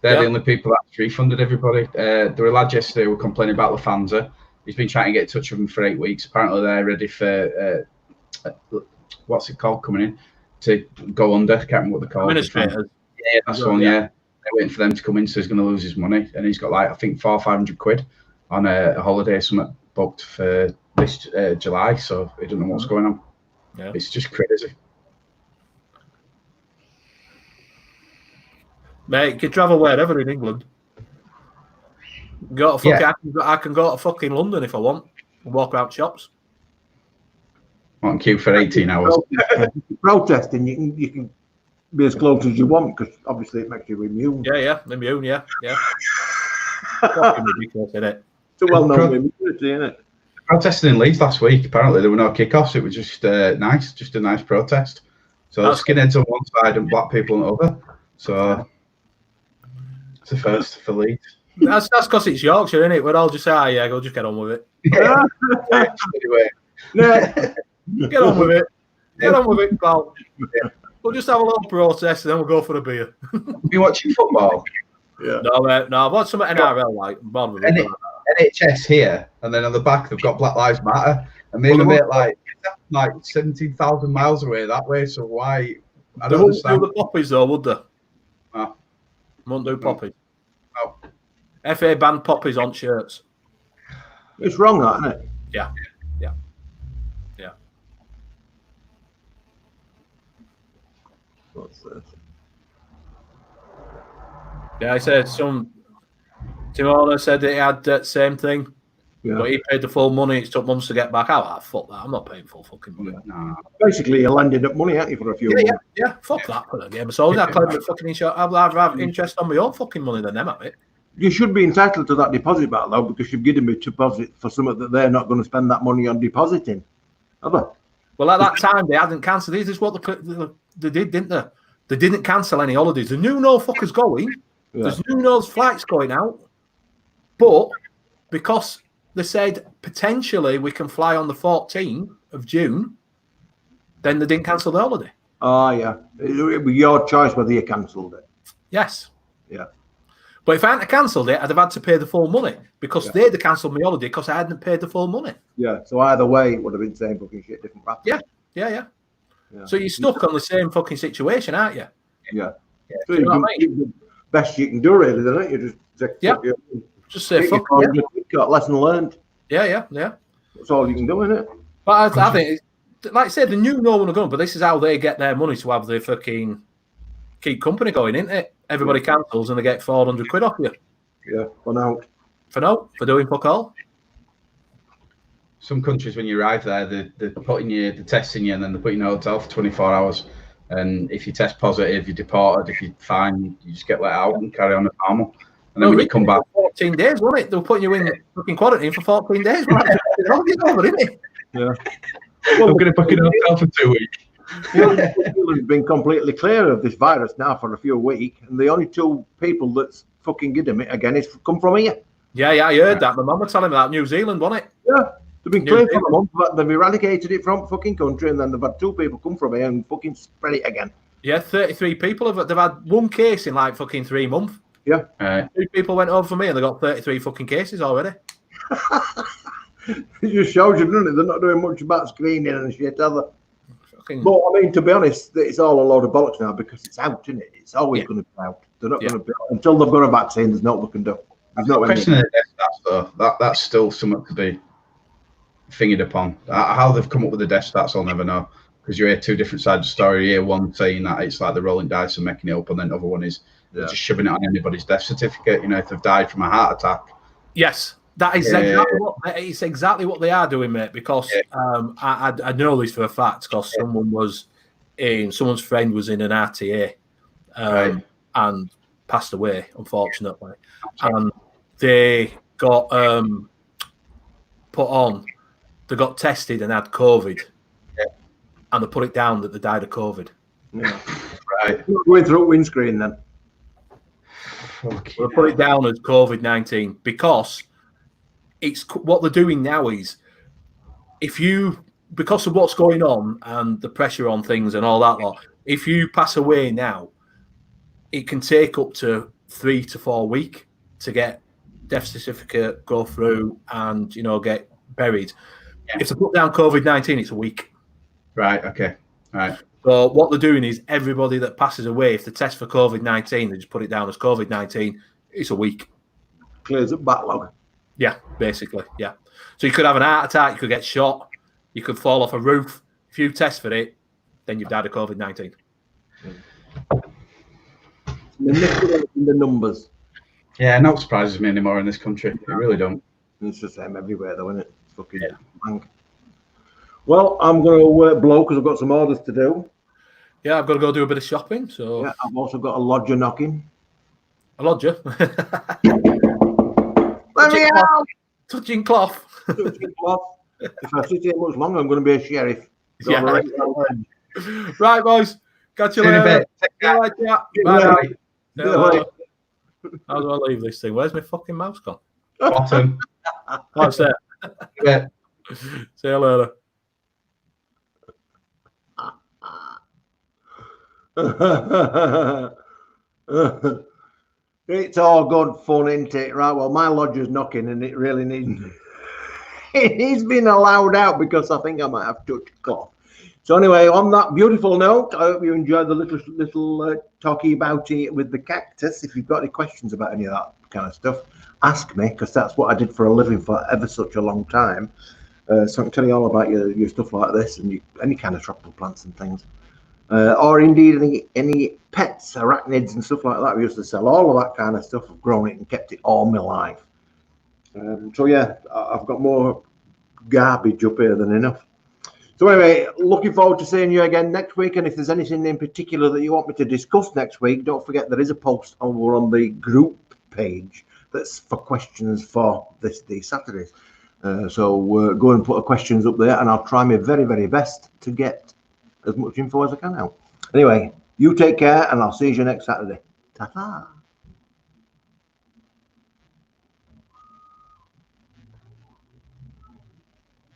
They're the only people that's refunded everybody. There were a lad yesterday who were complaining about Lufthansa. He's been trying to get in touch with them for 8 weeks. Apparently they're ready for what's it called, coming in to go under. I can't remember what they're called. Administrators. Yeah, that's the one. Yeah, they're waiting for them to come in, so he's going to lose his money, and he's got like I think £400-500 on a holiday something booked for this July. So he doesn't know what's going on. Yeah, it's just crazy. Mate, you can travel wherever in England. Go to fucking, I can go to fucking London if I want and walk around shops. On queue for 18 hours. Protesting, you can be as close as you want because obviously it makes you immune. Yeah, immune, yeah. Fucking ridiculous, isn't it? It's a well-known immunity, isn't it? Protesting in Leeds last week. Apparently there were no kickoffs. It was just nice, just a nice protest. So skinheads on one side and black people on the other. So it's the first for Leeds. That's because it's Yorkshire, isn't it? We're all just yeah, go just get on with it. Anyway. Get on with it. Get on with it, pal. We'll just have a little protest and then we'll go for a beer. You watching football? Yeah. No, I've watched some NRL like NHS here, and then on the back they've got Black Lives Matter, and me and my mate like 17,000 miles away that way. So why? I don't understand. Do the poppies though, would they? No. Won't do poppies. No. FA banned poppies on shirts. It's wrong, that, isn't it? Yeah. What's this? Yeah, I said Timona said that he had that same thing, but he paid the full money. It took months to get back out. Fuck that! I'm not paying full fucking money. No. Basically, you landed up money, haven't you, for a few months? Yeah. Fuck that for the game. So I claim the fucking insurance. I'd rather have interest on my own fucking money than them have it. You should be entitled to that deposit back, though, because you've given me a deposit for something that they're not going to spend that money on depositing. Have they? Well, at that time, they hadn't cancelled. This is what they did, didn't they? They didn't cancel any holidays. They knew no fuckers going. Yeah. There's no flights going out. But because they said potentially we can fly on the 14th of June, then they didn't cancel the holiday. Oh, yeah. It was your choice whether you cancelled it. Yes. Yeah. But if I hadn't cancelled it, I'd have had to pay the full money because they'd have cancelled my holiday because I hadn't paid the full monon. Yeah. So either way, it would have been same fucking shit, different wrap. Yeah. So you're stuck on the same fucking situation, aren't you? Yeah. So you can do the best you can do, really, don't it? You just say fuck it. Got lesson learned. Yeah. That's all you can do, isn't it? But I think, like I said, they knew no one was going, but this is how they get their money to have their fucking keep company going, isn't it? Everybody cancels and they get £400 off you. Yeah, for now. For doing fuck all. Some countries, when you arrive there, they're testing you, and then they put you in a hotel for 24 hours. And if you test positive, you're deported. If you're fine, you just get let out and carry on as normal. And then when you come back, 14 days, wasn't it? They were putting you in fucking quarantine for 14 days. Over, isn't it? Yeah. Well, I'm going to book an hotel for 2 weeks. It's been completely clear of this virus now for a few weeks, and the only two people that's fucking getting it again is come from here. Yeah, I heard that. My mum was telling me that. New Zealand, wasn't it? Yeah. They've been clear for a month, but they've eradicated it from fucking country, and then they've had two people come from here and fucking spread it again. Yeah, 33 people they've had one case in like fucking 3 months. Yeah. 2 people went over for me and they got 33 fucking cases already. It just shows you, doesn't it? They're not doing much about screening and shit, are they? Fucking... But I mean, to be honest, it's all a load of bollocks now because it's out, isn't it? It's always going to be out. They're not going to be until they've got a vaccine. There's nothing they can do. There's no question of the death stats, though. That's still something to be fingered upon. How they've come up with the death stats, I'll never know. Because you hear two different sides of the story. You hear one saying that it's like they're rolling dice and making it up, and then the other one is just shoving it on anybody's death certificate. You know, if they've died from a heart attack. Yes, that is exactly what they are doing, mate. Because I know this for a fact because someone's friend was in an RTA and passed away, unfortunately, and they got put on. They got tested and had COVID. And they put it down that they died of COVID. Yeah. Right. Going through windscreen then. They put it down as COVID-19 because it's what they're doing now is because of what's going on and the pressure on things and all that lot, if you pass away now, it can take up to 3 to 4 weeks to get death certificate, go through and, get buried. Yeah. If they put down COVID-19, it's a week. Right. Okay. Right. So what they're doing is everybody that passes away, if they test for COVID-19, they just put it down as COVID-19. It's a week. Clears up backlog. Yeah, basically. Yeah. So you could have an heart attack, you could get shot, you could fall off a roof. If you test for it, then you've died of COVID-19. Manipulating the numbers. Yeah, no surprises me anymore in this country. They really don't. It's the same everywhere, though, isn't it? Fucking bang. Well, I'm going to blow because I've got some orders to do. Yeah, I've got to go do a bit of shopping. So yeah, I've also got a lodger knocking. A lodger? Let me out! Touching cloth. Touching cloth. If I sit here much longer, I'm going to be a sheriff. So yeah. Right, boys. Catch you later. Bye. Bye. How do I leave this thing? Where's my fucking mouse gone? Bottom. What's that? Yeah. See you later. It's all good fun, isn't it? Right, well, my lodger's knocking and it really needs he's been allowed out because I think I might have touched cloth. So anyway, on that beautiful note, I hope you enjoyed the little talky about it with the cactus. If you've got any questions about any of that kind of stuff, ask me, because that's what I did for a living for ever such a long time. So I can tell you all about your stuff like this and any kind of tropical plants and things. Or indeed any pets, arachnids and stuff like that. We used to sell all of that kind of stuff. I've grown it and kept it all my life. So yeah, I've got more garbage up here than enough. So anyway, looking forward to seeing you again next week. And if there's anything in particular that you want me to discuss next week, don't forget there is a post over on the group page that's for questions for these Saturdays. So go and put the questions up there, and I'll try my very, very best to get as much info as I can out. Anyway, you take care, and I'll see you next Saturday. Ta-ta.